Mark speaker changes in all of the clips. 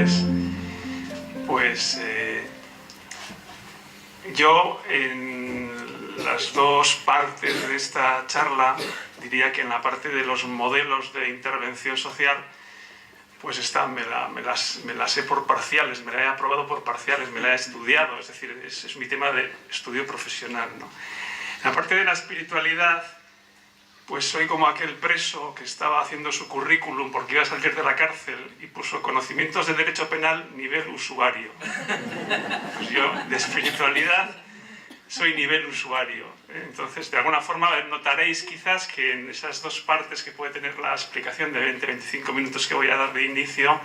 Speaker 1: noches. Pues yo en las dos partes de esta charla diría que en la parte de los modelos de intervención social pues me las sé por parciales, me la he aprobado por parciales, me la he estudiado, es decir, es mi tema de estudio profesional, ¿no? En la parte de la espiritualidad, pues soy como aquel preso que estaba haciendo su currículum porque iba a salir de la cárcel y puso conocimientos de derecho penal nivel usuario. Pues yo de espiritualidad soy nivel usuario. Entonces, de alguna forma notaréis quizás que en esas dos partes que puede tener la explicación de 20-25 minutos que voy a dar de inicio,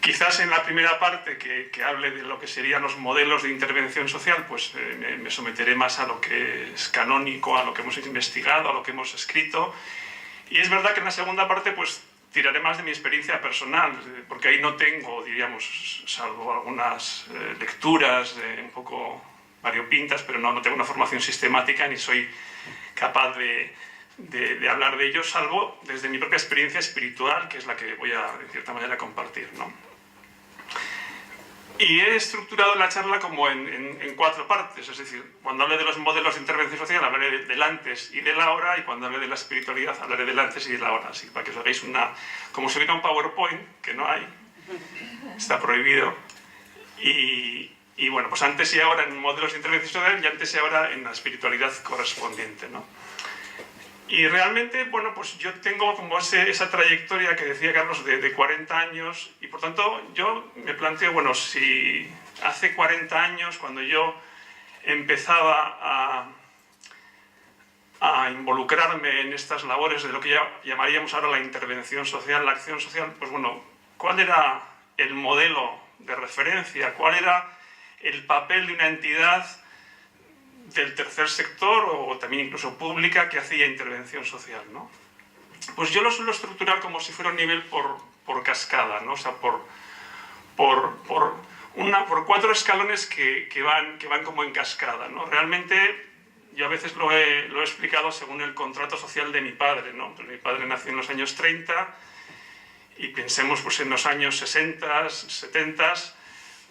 Speaker 1: quizás en la primera parte que hable de lo que serían los modelos de intervención social, pues me someteré más a lo que es canónico, a lo que hemos investigado, a lo que hemos escrito. Y es verdad que en la segunda parte pues tiraré más de mi experiencia personal, porque ahí no tengo, diríamos, salvo algunas lecturas un poco variopintas, pero no tengo una formación sistemática ni soy capaz de hablar de ello, salvo desde mi propia experiencia espiritual, que es la que voy a, de cierta manera, compartir, ¿no? Y he estructurado la charla como en cuatro partes, es decir, cuando hable de los modelos de intervención social hablaré del antes y del ahora, y cuando hable de la espiritualidad hablaré del antes y del ahora, así para que os hagáis como si hubiera un PowerPoint, que no hay, está prohibido, y bueno, pues antes y ahora en modelos de intervención social y antes y ahora en la espiritualidad correspondiente, ¿no? Y realmente, bueno, pues yo tengo como esa trayectoria que decía Carlos de 40 años y por tanto yo me planteo, bueno, si hace 40 años cuando yo empezaba a involucrarme en estas labores de lo que ya llamaríamos ahora la intervención social, la acción social, pues bueno, ¿cuál era el modelo de referencia? ¿Cuál era el papel de una entidad del tercer sector o también incluso pública que hacía intervención social, ¿no? Pues yo lo suelo estructurar como si fuera un nivel por cascada, ¿no? O sea, por cuatro escalones que van como en cascada, ¿no? Realmente yo a veces lo he explicado según el contrato social de mi padre, ¿no? Pues mi padre nació en los años 30 y pensemos pues en los años 60, 70,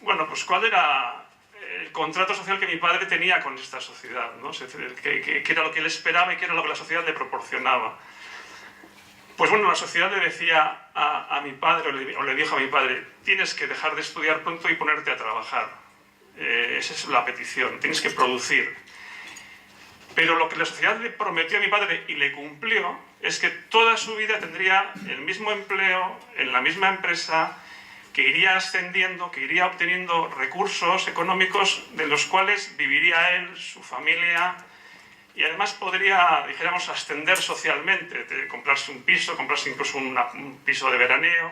Speaker 1: bueno, pues ¿cuál era el contrato social que mi padre tenía con esta sociedad, ¿no? ¿Qué era lo que él esperaba y qué era lo que la sociedad le proporcionaba? Pues bueno, la sociedad le decía a mi padre, o le dijo a mi padre, tienes que dejar de estudiar pronto y ponerte a trabajar. Esa es la petición, tienes que producir. Pero lo que la sociedad le prometió a mi padre y le cumplió es que toda su vida tendría el mismo empleo, en la misma empresa, que iría ascendiendo, que iría obteniendo recursos económicos de los cuales viviría él, su familia, y además podría, dijéramos, ascender socialmente, comprarse un piso, comprarse incluso un piso de veraneo.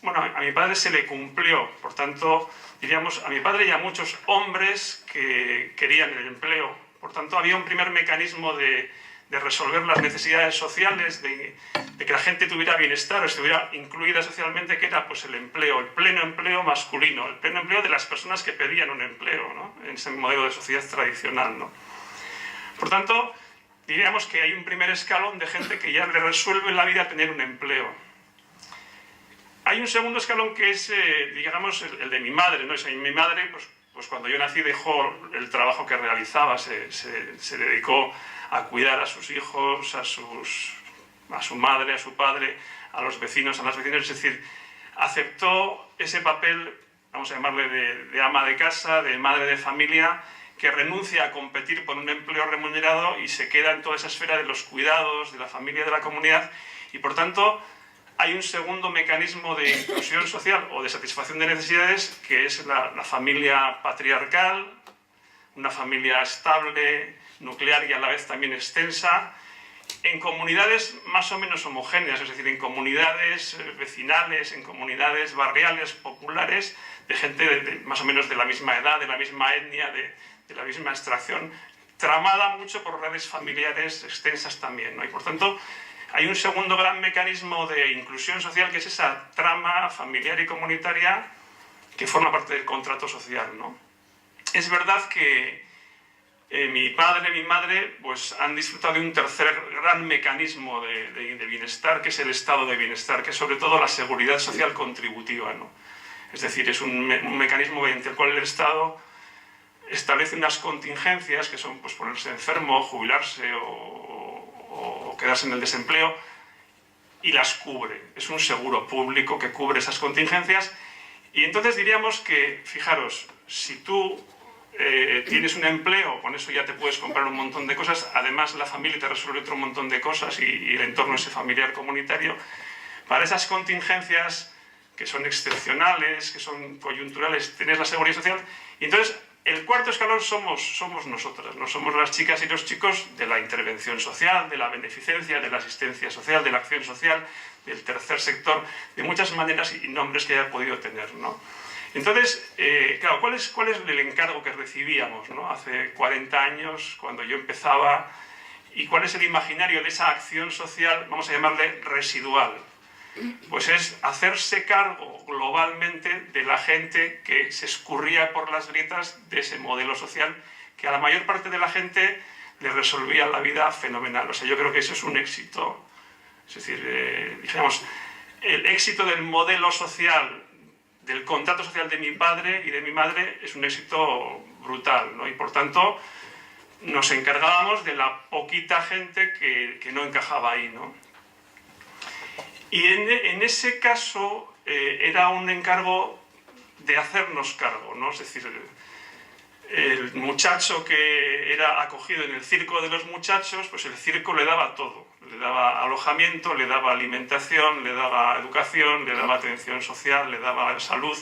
Speaker 1: Bueno, a mi padre se le cumplió, por tanto, diríamos, a mi padre y a muchos hombres que querían el empleo. Por tanto, había un primer mecanismo de resolver las necesidades sociales, de que la gente tuviera bienestar o estuviera incluida socialmente, que era pues el empleo, el pleno empleo masculino, el pleno empleo de las personas que pedían un empleo, ¿no? En ese modelo de sociedad tradicional, ¿no? Por tanto, diríamos que hay un primer escalón de gente que ya le resuelve la vida tener un empleo. Hay un segundo escalón que es, digamos, el de mi madre, ¿no? Mi madre, pues cuando yo nací dejó el trabajo que realizaba, se dedicó a cuidar a sus hijos, a su madre, a su padre, a los vecinos, a las vecinas, es decir, aceptó ese papel, vamos a llamarle de ama de casa, de madre de familia, que renuncia a competir por un empleo remunerado y se queda en toda esa esfera de los cuidados, de la familia, de la comunidad, y por tanto hay un segundo mecanismo de inclusión social o de satisfacción de necesidades que es la familia patriarcal, una familia estable, nuclear y a la vez también extensa, en comunidades más o menos homogéneas, es decir, en comunidades vecinales, en comunidades barriales, populares, de gente más o menos de la misma edad, de la misma etnia, de la misma extracción, tramada mucho por redes familiares extensas también, ¿no? Y por tanto, hay un segundo gran mecanismo de inclusión social que es esa trama familiar y comunitaria que forma parte del contrato social, ¿no? Es verdad que mi padre y mi madre pues, han disfrutado de un tercer gran mecanismo de bienestar, que es el estado de bienestar, que es sobre todo la seguridad social contributiva, ¿no? Es decir, es un mecanismo mediante el cual el Estado establece unas contingencias que son pues, ponerse enfermo, jubilarse o quedarse en el desempleo, y las cubre. Es un seguro público que cubre esas contingencias. Y entonces diríamos que, fijaros, si tú tienes un empleo, con eso ya te puedes comprar un montón de cosas, además la familia te resuelve otro montón de cosas y el entorno ese familiar comunitario. Para esas contingencias que son excepcionales, que son coyunturales, tienes la seguridad social. Y entonces, el cuarto escalón somos nosotras, ¿no? Somos las chicas y los chicos de la intervención social, de la beneficencia, de la asistencia social, de la acción social, del tercer sector, de muchas maneras y nombres que haya podido tener, ¿no? Entonces, claro, ¿cuál es el encargo que recibíamos, ¿no? Hace 40 años, cuando yo empezaba, y cuál es el imaginario de esa acción social, vamos a llamarle residual? Pues es hacerse cargo globalmente de la gente que se escurría por las grietas de ese modelo social que a la mayor parte de la gente le resolvía la vida fenomenal. O sea, yo creo que eso es un éxito. Es decir, dijéramos, el éxito del modelo social, del contrato social de mi padre y de mi madre es un éxito brutal, ¿no? Y por tanto nos encargábamos de la poquita gente que no encajaba ahí, ¿no? Y en ese caso era un encargo de hacernos cargo, ¿no? Es decir, el muchacho que era acogido en el circo de los muchachos, pues el circo le daba todo. Le daba alojamiento, le daba alimentación, le daba educación, le daba atención social, le daba salud.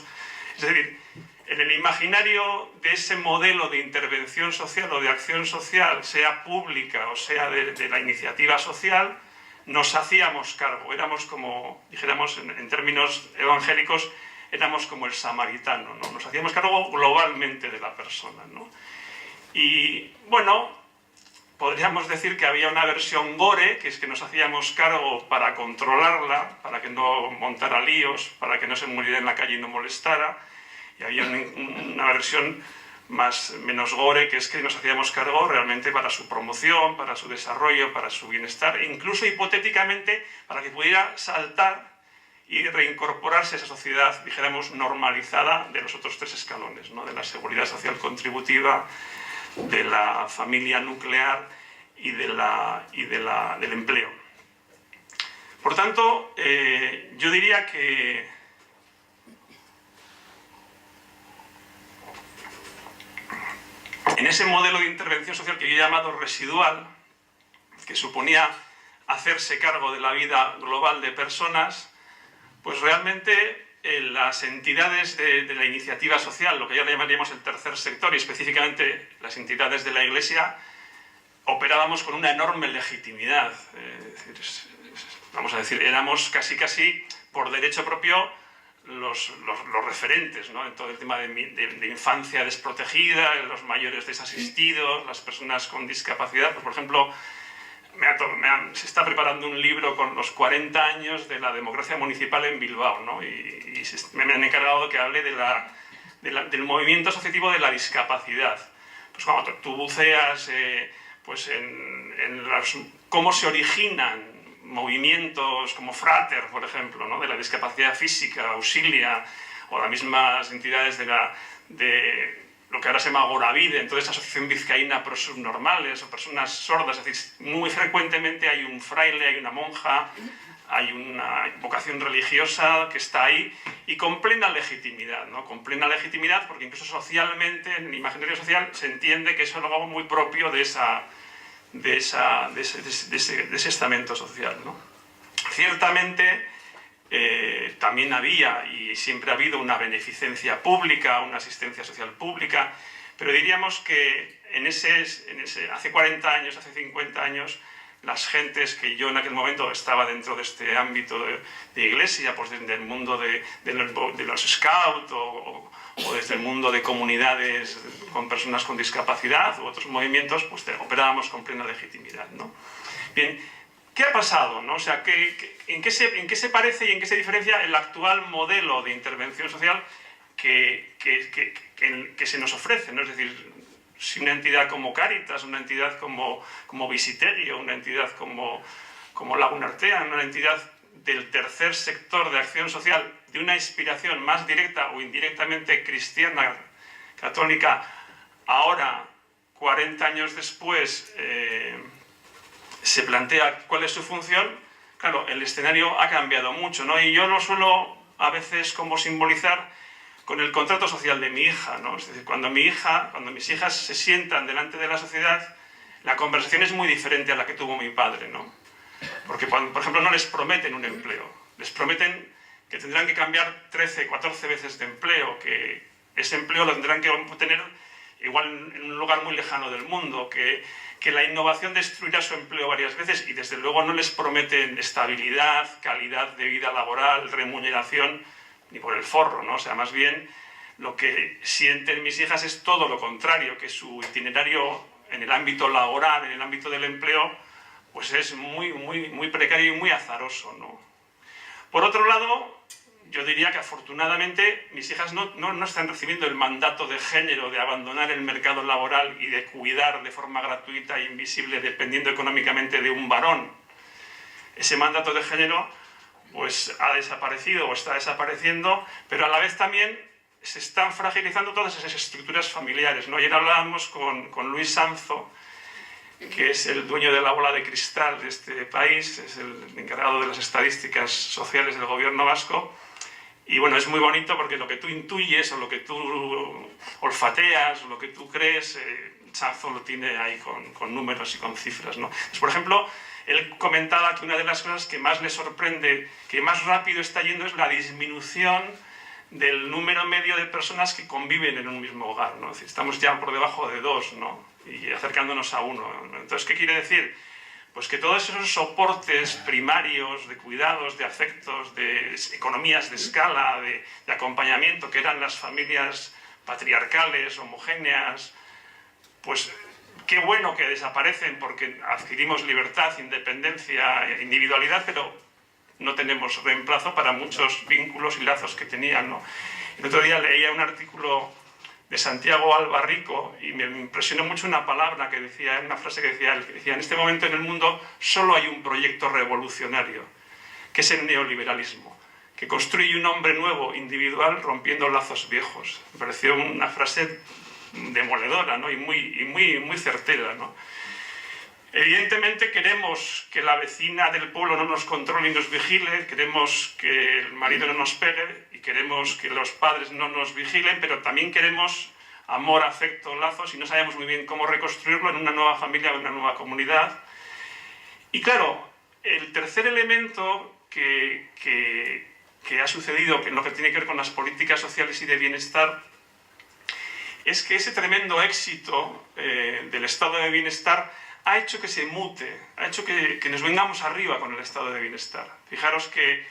Speaker 1: Es decir, en el imaginario de ese modelo de intervención social o de acción social, sea pública o sea de la iniciativa social, nos hacíamos cargo, éramos como, dijéramos en términos evangélicos, éramos como el samaritano, ¿no? Nos hacíamos cargo globalmente de la persona, ¿no? Y bueno, podríamos decir que había una versión gore, que es que nos hacíamos cargo para controlarla, para que no montara líos, para que no se muriera en la calle y no molestara, y había una versión menos gore, que es que nos hacíamos cargo realmente para su promoción, para su desarrollo, para su bienestar, e incluso hipotéticamente para que pudiera saltar y reincorporarse a esa sociedad, dijéramos, normalizada de los otros tres escalones, ¿no? De la seguridad social contributiva, de la familia nuclear y del empleo. Por tanto, yo diría que en ese modelo de intervención social que yo he llamado residual, que suponía hacerse cargo de la vida global de personas, pues realmente las entidades de la iniciativa social, lo que ya le llamaríamos el tercer sector, y específicamente las entidades de la Iglesia, operábamos con una enorme legitimidad. Vamos a decir, éramos casi por derecho propio los referentes, ¿no? En todo el tema de infancia desprotegida, los mayores desasistidos, las personas con discapacidad. Pues, por ejemplo, se está preparando un libro con los 40 años de la democracia municipal en Bilbao, ¿no? Y me han encargado que hable del movimiento asociativo de la discapacidad. Pues cuando tú buceas pues cómo se originan movimientos como Frater, por ejemplo, ¿no? De la discapacidad física, Auxilia, o las mismas entidades de lo que ahora se llama Agoravide, entonces Asociación Vizcaína Pro Subnormales o personas sordas. Es decir, muy frecuentemente hay un fraile, hay una monja, hay una vocación religiosa que está ahí y con plena legitimidad, ¿no? Con plena legitimidad, porque incluso socialmente, en el imaginario social, se entiende que eso es algo muy propio de ese estamento social, ¿no? Ciertamente también había y siempre ha habido una beneficencia pública, una asistencia social pública, pero diríamos que hace 40 años, hace 50 años, las gentes que yo en aquel momento estaba dentro de este ámbito de iglesia, pues desde el mundo de los scouts o desde el mundo de comunidades con personas con discapacidad u otros movimientos, pues operábamos con plena legitimidad, ¿no? Bien, ¿qué ha pasado, ¿no? O sea, ¿en qué se parece y en qué se diferencia el actual modelo de intervención social que se nos ofrece, ¿no? Es decir, si una entidad como Cáritas, una entidad como Visiterio, una entidad como Lagun Artean, una entidad del tercer sector de acción social, de una inspiración más directa o indirectamente cristiana, católica, ahora, 40 años después, se plantea cuál es su función. Claro, el escenario ha cambiado mucho, ¿no? Y yo lo suelo a veces como simbolizar con el contrato social de mi hija, ¿no? Es decir, cuando mis hijas se sientan delante de la sociedad, la conversación es muy diferente a la que tuvo mi padre, ¿no? Porque, por ejemplo, no les prometen un empleo, les prometen que tendrán que cambiar 13, 14 veces de empleo, que ese empleo lo tendrán que obtener igual en un lugar muy lejano del mundo, que la innovación destruirá su empleo varias veces y desde luego no les prometen estabilidad, calidad de vida laboral, remuneración, ni por el forro, ¿no? O sea, más bien lo que sienten mis hijas es todo lo contrario, que su itinerario en el ámbito laboral, en el ámbito del empleo, pues es muy precario y muy azaroso, ¿no? Por otro lado, yo diría que afortunadamente mis hijas no están recibiendo el mandato de género de abandonar el mercado laboral y de cuidar de forma gratuita e invisible dependiendo económicamente de un varón. Ese mandato de género pues ha desaparecido o está desapareciendo, pero a la vez también se están fragilizando todas esas estructuras familiares, ¿no? Ayer hablábamos con Luis Sanzo, que es el dueño de la bola de cristal de este país, es el encargado de las estadísticas sociales del gobierno vasco. Y bueno, es muy bonito porque lo que tú intuyes o lo que tú olfateas o lo que tú crees, Sanzo lo tiene ahí con números y con cifras, ¿no? Pues, por ejemplo, él comentaba que una de las cosas que más le sorprende, que más rápido está yendo, es la disminución del número medio de personas que conviven en un mismo hogar, ¿no? Es decir, estamos ya por debajo de 2, ¿no? Y acercándonos a 1, ¿no? Entonces, ¿qué quiere decir? Pues que todos esos soportes primarios de cuidados, de afectos, de economías de escala, de acompañamiento, que eran las familias patriarcales, homogéneas, pues qué bueno que desaparecen porque adquirimos libertad, independencia, individualidad, pero no tenemos reemplazo para muchos vínculos y lazos que tenían, ¿no? El otro día leía un artículo de Santiago Alba Rico y me impresionó mucho una palabra que decía, una frase que decía, en este momento en el mundo solo hay un proyecto revolucionario, que es el neoliberalismo, que construye un hombre nuevo, individual, rompiendo lazos viejos. Me pareció una frase demoledora, ¿no? y muy certera, ¿no? Evidentemente queremos que la vecina del pueblo no nos controle y nos vigile, queremos que el marido no nos pegue y queremos que los padres no nos vigilen, pero también queremos amor, afecto, lazos y no sabemos muy bien cómo reconstruirlo en una nueva familia o en una nueva comunidad. Y claro, el tercer elemento que ha sucedido en lo que tiene que ver con las políticas sociales y de bienestar es que ese tremendo éxito del estado de bienestar ha hecho que se mute, ha hecho que nos vengamos arriba con el estado de bienestar. Fijaros que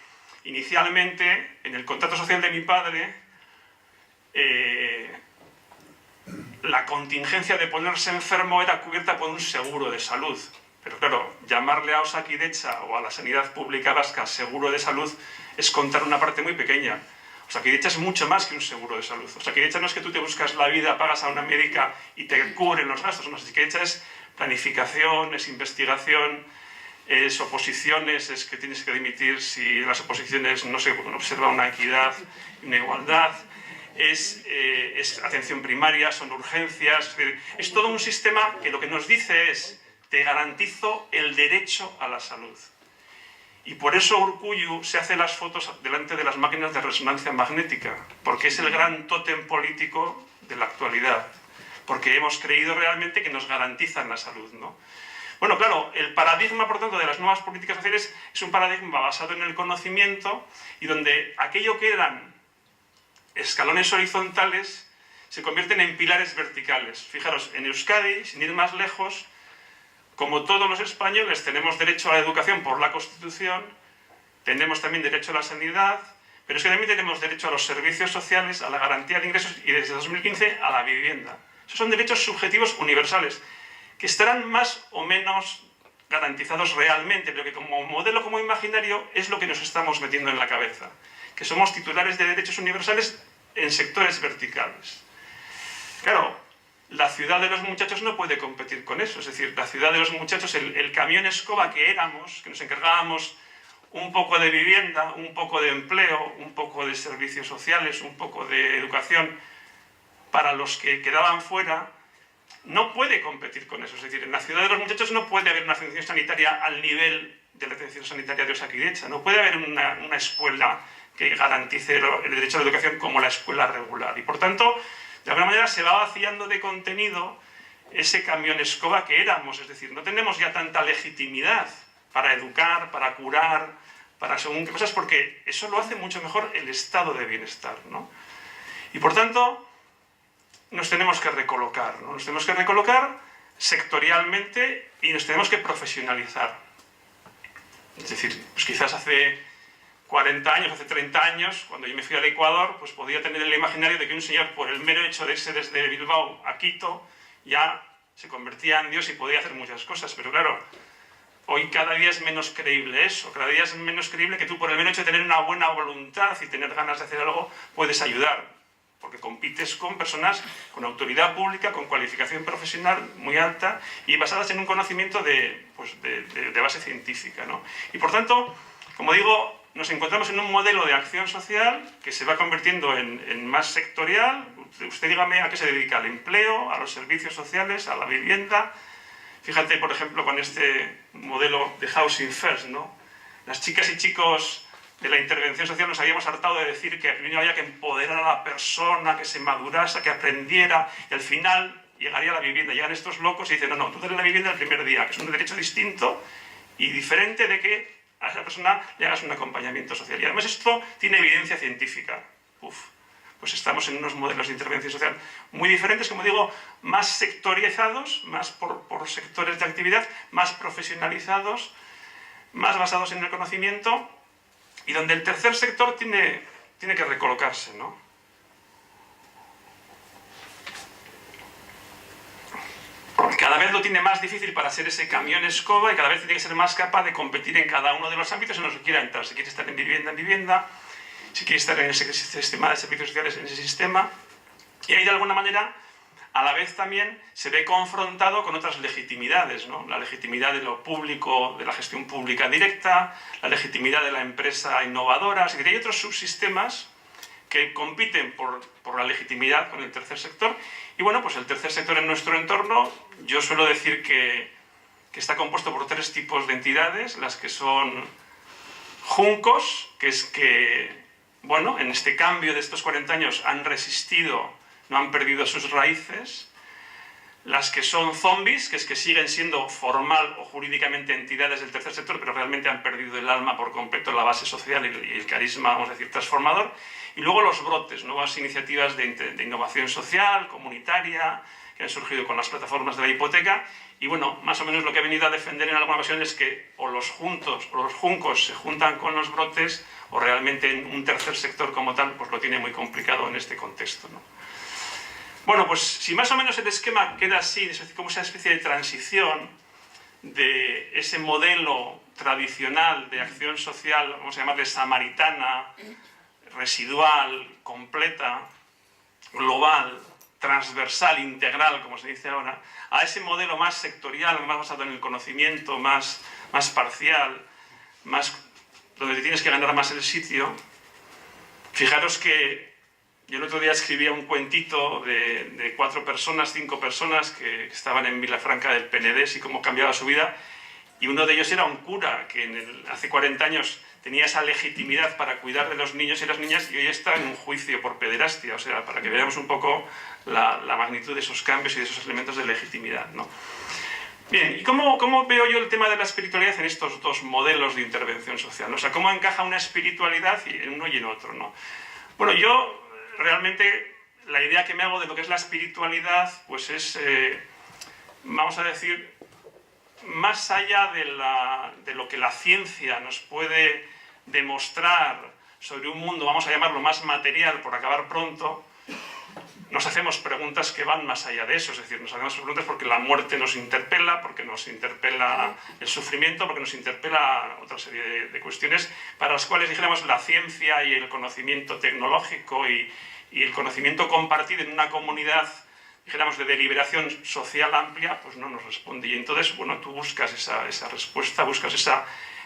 Speaker 1: inicialmente, en el contrato social de mi padre, la contingencia de ponerse enfermo era cubierta por un seguro de salud. Pero claro, llamarle a Osakidetza o a la sanidad pública vasca seguro de salud es contar una parte muy pequeña. Osakidetza es mucho más que un seguro de salud. Osakidetza no es que tú te buscas la vida, pagas a una médica y te cubren los gastos. No, Osakidetza es planificación, es investigación, es oposiciones, es que tienes que dimitir si en las oposiciones no se observa una equidad y una igualdad, es atención primaria, son urgencias, es todo un sistema que lo que nos dice es te garantizo el derecho a la salud. Y por eso Urkullu se hace las fotos delante de las máquinas de resonancia magnética, porque es el gran tótem político de la actualidad, porque hemos creído realmente que nos garantizan la salud, ¿no? Bueno, claro, el paradigma, por tanto, de las nuevas políticas sociales es un paradigma basado en el conocimiento y donde aquello que eran escalones horizontales se convierten en pilares verticales. Fijaros, en Euskadi, sin ir más lejos, como todos los españoles tenemos derecho a la educación por la Constitución, tenemos también derecho a la sanidad, pero es que también tenemos derecho a los servicios sociales, a la garantía de ingresos y desde 2015 a la vivienda. Esos son derechos subjetivos universales, que estarán más o menos garantizados realmente, pero que como modelo, como imaginario, es lo que nos estamos metiendo en la cabeza, que somos titulares de derechos universales en sectores verticales. Claro, la ciudad de los muchachos no puede competir con eso. Es decir, la ciudad de los muchachos, el camión escoba que éramos, que nos encargábamos un poco de vivienda, un poco de empleo, un poco de servicios sociales, un poco de educación, para los que quedaban fuera, no puede competir con eso. Es decir, en la ciudad de los muchachos no puede haber una atención sanitaria al nivel de la atención sanitaria de Osakidetza. No puede haber una escuela que garantice el derecho a la educación como la escuela regular. Y por tanto, de alguna manera se va vaciando de contenido ese camión escoba que éramos. Es decir, no tenemos ya tanta legitimidad para educar, para curar, para según qué cosas, porque eso lo hace mucho mejor el estado de bienestar, ¿no? Y por tanto, nos tenemos que recolocar, ¿no? Nos tenemos que recolocar sectorialmente y nos tenemos que profesionalizar. Es decir, pues quizás hace 40 años, hace 30 años, cuando yo me fui al Ecuador, pues podía tener el imaginario de que un señor, por el mero hecho de irse desde Bilbao a Quito, ya se convertía en Dios y podía hacer muchas cosas. Pero claro, hoy cada día es menos creíble eso, cada día es menos creíble que tú, por el mero hecho de tener una buena voluntad y tener ganas de hacer algo, puedes ayudar. Porque compites con personas con autoridad pública, con cualificación profesional muy alta y basadas en un conocimiento de base científica, ¿no? Y por tanto, como digo, nos encontramos en un modelo de acción social que se va convirtiendo en más sectorial. Usted dígame a qué se dedica: al empleo, a los servicios sociales, a la vivienda. Fíjate, por ejemplo, con este modelo de Housing First, ¿no? Las chicas y chicos de la intervención social nos habíamos hartado de decir que primero había que empoderar a la persona, que se madurase, que aprendiera, y al final llegaría a la vivienda. Llegan estos locos y dicen, no, tú dale la vivienda el primer día, que es un derecho distinto y diferente de que a esa persona le hagas un acompañamiento social. Y además esto tiene evidencia científica. Pues estamos en unos modelos de intervención social muy diferentes, como digo, más sectorizados, más por sectores de actividad, más profesionalizados, más basados en el conocimiento, y donde el tercer sector tiene que recolocarse, ¿no? Cada vez lo tiene más difícil para ser ese camión escoba y cada vez tiene que ser más capaz de competir en cada uno de los ámbitos en los que quiera entrar. Si quiere estar en vivienda, si quiere estar en ese sistema de servicios sociales, en ese sistema. Y ahí, de alguna manera, a la vez también se ve confrontado con otras legitimidades, ¿no? La legitimidad de lo público, de la gestión pública directa, la legitimidad de la empresa innovadora. Es decir, hay otros subsistemas que compiten por la legitimidad con el tercer sector. Y bueno, pues el tercer sector en nuestro entorno, yo suelo decir que está compuesto por 3 tipos de entidades: las que son juncos, que es que, bueno, en este cambio de estos 40 años han resistido, no han perdido sus raíces; las que son zombies, que es que siguen siendo formal o jurídicamente entidades del tercer sector, pero realmente han perdido el alma por completo, la base social y el carisma, vamos a decir, transformador. Y luego los brotes, nuevas iniciativas de innovación social, comunitaria, que han surgido con las plataformas de la hipoteca. Y bueno, más o menos lo que he venido a defender en alguna ocasión es que o los juncos se juntan con los brotes, o realmente un tercer sector como tal pues lo tiene muy complicado en este contexto, ¿no? Bueno, pues si más o menos el esquema queda así, es decir, como esa especie de transición de ese modelo tradicional de acción social, vamos a llamarle samaritana, residual, completa, global, transversal, integral, como se dice ahora, a ese modelo más sectorial, más basado en el conocimiento, más parcial, donde te tienes que ganar más el sitio. Fijaros que yo el otro día escribía un cuentito de 4 personas, 5 personas que estaban en Vilafranca del Penedès y cómo cambiaba su vida, y uno de ellos era un cura que hace 40 años tenía esa legitimidad para cuidar de los niños y las niñas, y hoy está en un juicio por pederastia. O sea, para que veamos un poco la magnitud de esos cambios y de esos elementos de legitimidad, ¿no? Bien, ¿y cómo veo yo el tema de la espiritualidad en estos 2 modelos de intervención social? O sea, ¿cómo encaja una espiritualidad en uno y en otro, ¿no? Bueno, yo realmente la idea que me hago de lo que es la espiritualidad pues es, vamos a decir, más allá de lo que la ciencia nos puede demostrar sobre un mundo, vamos a llamarlo más material por acabar pronto, nos hacemos preguntas que van más allá de eso. Es decir, nos hacemos preguntas porque la muerte nos interpela, porque nos interpela el sufrimiento, porque nos interpela otra serie de cuestiones para las cuales, dijéramos, la ciencia y el conocimiento tecnológico y el conocimiento compartido en una comunidad, dijéramos, de deliberación social amplia, pues no nos responde. Y entonces, bueno, tú buscas esa respuesta, buscas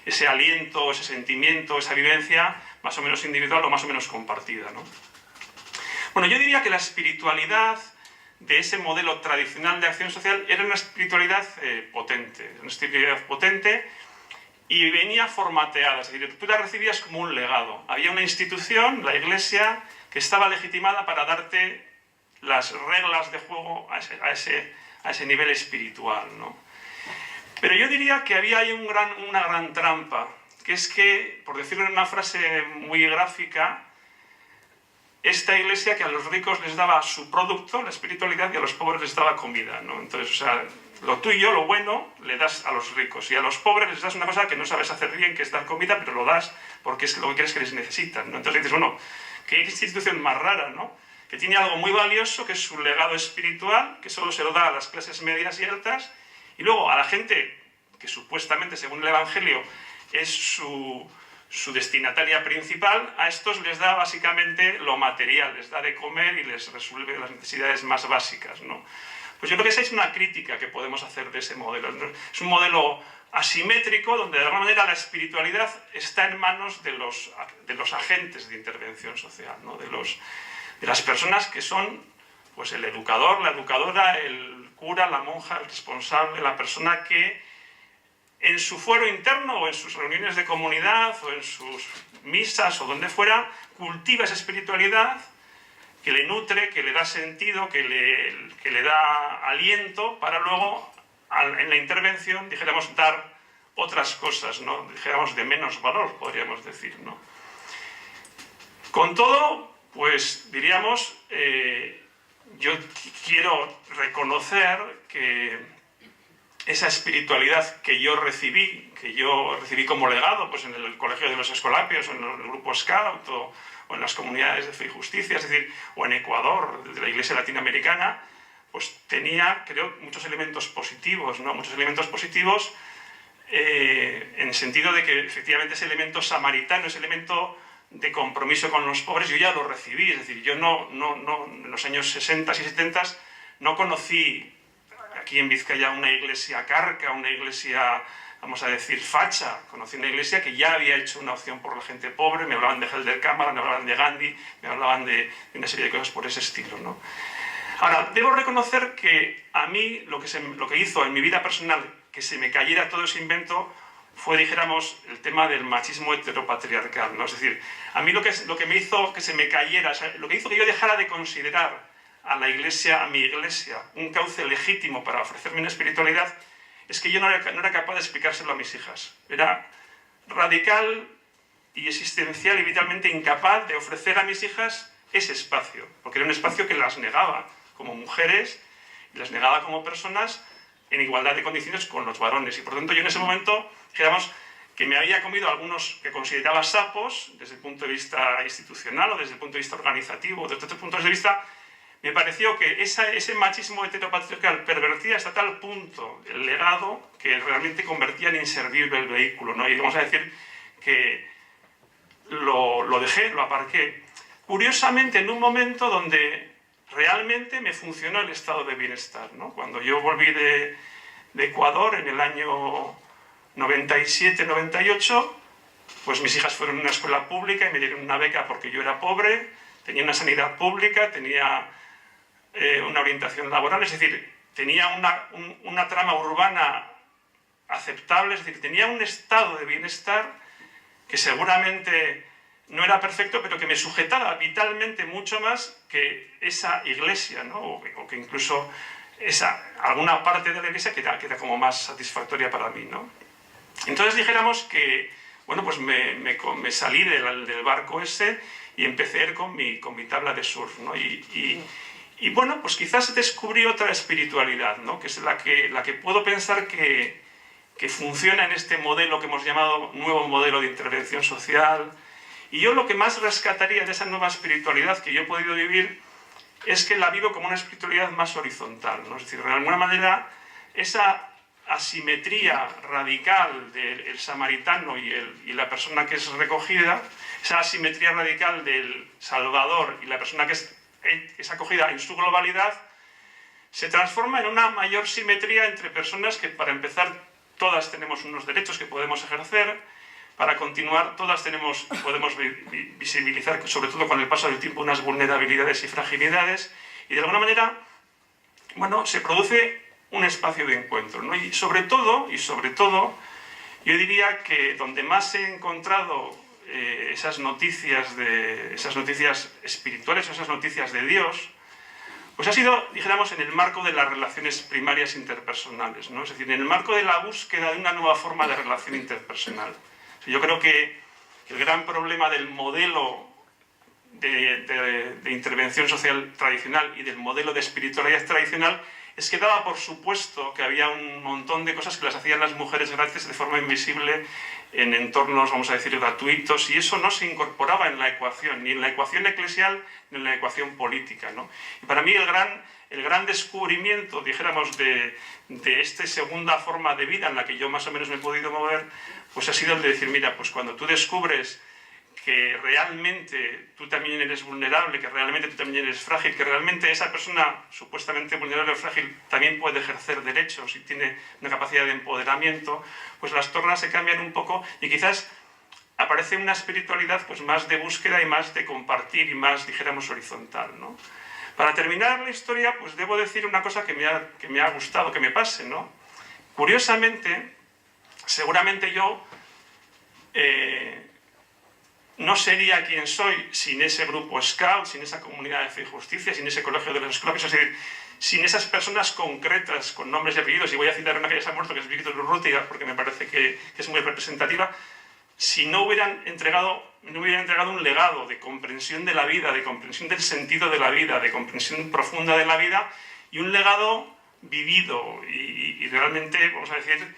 Speaker 1: ese aliento, ese sentimiento, esa vivencia más o menos individual o más o menos compartida, ¿no? Bueno, yo diría que la espiritualidad de ese modelo tradicional de acción social era una espiritualidad potente, y venía formateada, es decir, tú la recibías como un legado. Había una institución, la Iglesia, que estaba legitimada para darte las reglas de juego a ese nivel espiritual, ¿no? Pero yo diría que había ahí una gran trampa, que es que, por decirlo en una frase muy gráfica, esta Iglesia que a los ricos les daba su producto, la espiritualidad, y a los pobres les daba comida, ¿no? Entonces, o sea, lo tuyo, lo bueno, le das a los ricos, y a los pobres les das una cosa que no sabes hacer bien, que es dar comida, pero lo das porque es lo que crees que les necesitan, ¿no? Entonces dices, bueno, qué institución más rara, ¿no? Que tiene algo muy valioso, que es su legado espiritual, que solo se lo da a las clases medias y altas, y luego a la gente que supuestamente, según el Evangelio, es su destinataria principal, a estos les da básicamente lo material, les da de comer y les resuelve las necesidades más básicas, ¿no? Pues yo creo que esa es una crítica que podemos hacer de ese modelo, ¿no? Es un modelo asimétrico donde de alguna manera la espiritualidad está en manos de los agentes de intervención social, ¿no? De las personas que son pues el educador, la educadora, el cura, la monja, el responsable, la persona que en su fuero interno o en sus reuniones de comunidad o en sus misas o donde fuera, cultiva esa espiritualidad que le nutre, que le da sentido, que le da aliento para luego, en la intervención, dijéramos, dar otras cosas, ¿no? Dijéramos, de menos valor, podríamos decir, ¿no? Con todo, pues diríamos, yo quiero reconocer que esa espiritualidad que yo recibí como legado, pues en el Colegio de los Escolapios, o en el Grupo Scout, o en las comunidades de fe y justicia, es decir, o en Ecuador, de la Iglesia Latinoamericana, pues tenía, creo, muchos elementos positivos, ¿no? Muchos elementos positivos en el sentido de que efectivamente ese elemento samaritano, ese elemento de compromiso con los pobres, yo ya lo recibí, es decir, yo en los años 60 y 70 no conocí aquí en Vizcaya una iglesia carca, una iglesia, vamos a decir, facha. Conocí una iglesia que ya había hecho una opción por la gente pobre, me hablaban de Helder Cámara, me hablaban de Gandhi, me hablaban de una serie de cosas por ese estilo, ¿no? Ahora, debo reconocer que a mí lo que hizo en mi vida personal que se me cayera todo ese invento fue, dijéramos, el tema del machismo heteropatriarcal, ¿no? Es decir, a mí lo que me hizo que se me cayera, o sea, lo que hizo que yo dejara de considerar a la Iglesia, a mi Iglesia, un cauce legítimo para ofrecerme una espiritualidad, es que yo no era capaz de explicárselo a mis hijas. Era radical y existencial y vitalmente incapaz de ofrecer a mis hijas ese espacio, porque era un espacio que las negaba como mujeres y las negaba como personas en igualdad de condiciones con los varones. Y por tanto yo en ese momento, digamos, que me había comido algunos que consideraba sapos desde el punto de vista institucional o desde el punto de vista organizativo, desde otros puntos de vista, me pareció que ese machismo heteropatriarcal pervertía hasta tal punto el legado que realmente convertía en inservible el vehículo, ¿no? Y vamos a decir que lo dejé, lo aparqué. Curiosamente, en un momento donde realmente me funcionó el estado de bienestar, ¿no? Cuando yo volví de Ecuador en el año 97-98, pues mis hijas fueron a una escuela pública y me dieron una beca porque yo era pobre, tenía una sanidad pública, tenía una orientación laboral, es decir, tenía una trama urbana aceptable, es decir, tenía un estado de bienestar que seguramente no era perfecto, pero que me sujetaba vitalmente mucho más que esa iglesia, ¿no? O que incluso alguna parte de la iglesia que era como más satisfactoria para mí, ¿no? Entonces dijéramos que, bueno, pues me salí del barco ese y empecé a ir con mi tabla de surf, ¿no? Y bueno, pues quizás descubrí otra espiritualidad, ¿no? Que es la que puedo pensar que funciona en este modelo que hemos llamado nuevo modelo de intervención social. Y yo lo que más rescataría de esa nueva espiritualidad que yo he podido vivir es que la vivo como una espiritualidad más horizontal, ¿no? Es decir, de alguna manera esa asimetría radical del samaritano y la persona que es recogida, esa asimetría radical del salvador y la persona que es acogida en su globalidad, se transforma en una mayor simetría entre personas que, para empezar, todas tenemos unos derechos que podemos ejercer, para continuar, todas tenemos y podemos visibilizar, sobre todo con el paso del tiempo, unas vulnerabilidades y fragilidades, y de alguna manera, bueno, se produce un espacio de encuentro, ¿no? Y sobre todo, yo diría que donde más he encontrado esas noticias espirituales, esas noticias de Dios, pues ha sido, dijéramos, en el marco de las relaciones primarias interpersonales, ¿no? Es decir, en el marco de la búsqueda de una nueva forma de relación interpersonal. Yo creo que el gran problema del modelo de intervención social tradicional y del modelo de espiritualidad tradicional es que daba por supuesto que había un montón de cosas que las hacían las mujeres gratis de forma invisible en entornos, vamos a decir, gratuitos, y eso no se incorporaba en la ecuación, ni en la ecuación eclesial ni en la ecuación política, ¿no? Y para mí el gran descubrimiento, dijéramos, de esta segunda forma de vida en la que yo más o menos me he podido mover, pues ha sido el de decir, mira, pues cuando tú descubres que realmente tú también eres vulnerable, que realmente tú también eres frágil, que realmente esa persona supuestamente vulnerable o frágil también puede ejercer derechos y tiene una capacidad de empoderamiento, pues las tornas se cambian un poco y quizás aparece una espiritualidad pues más de búsqueda y más de compartir y más, dijéramos, horizontal, ¿no? Para terminar la historia, pues debo decir una cosa que me ha gustado que me pase, ¿no? Curiosamente, seguramente yo no sería quien soy sin ese grupo Scout, sin esa comunidad de fe y justicia, sin ese colegio de los esclavos, es decir, sin esas personas concretas con nombres y apellidos, y voy a citar una que ya se ha muerto, que es Víctor Urrutia, porque me parece que es muy representativa, si no hubieran entregado un legado de comprensión de la vida, de comprensión del sentido de la vida, de comprensión profunda de la vida, y un legado vivido y realmente, vamos a decir,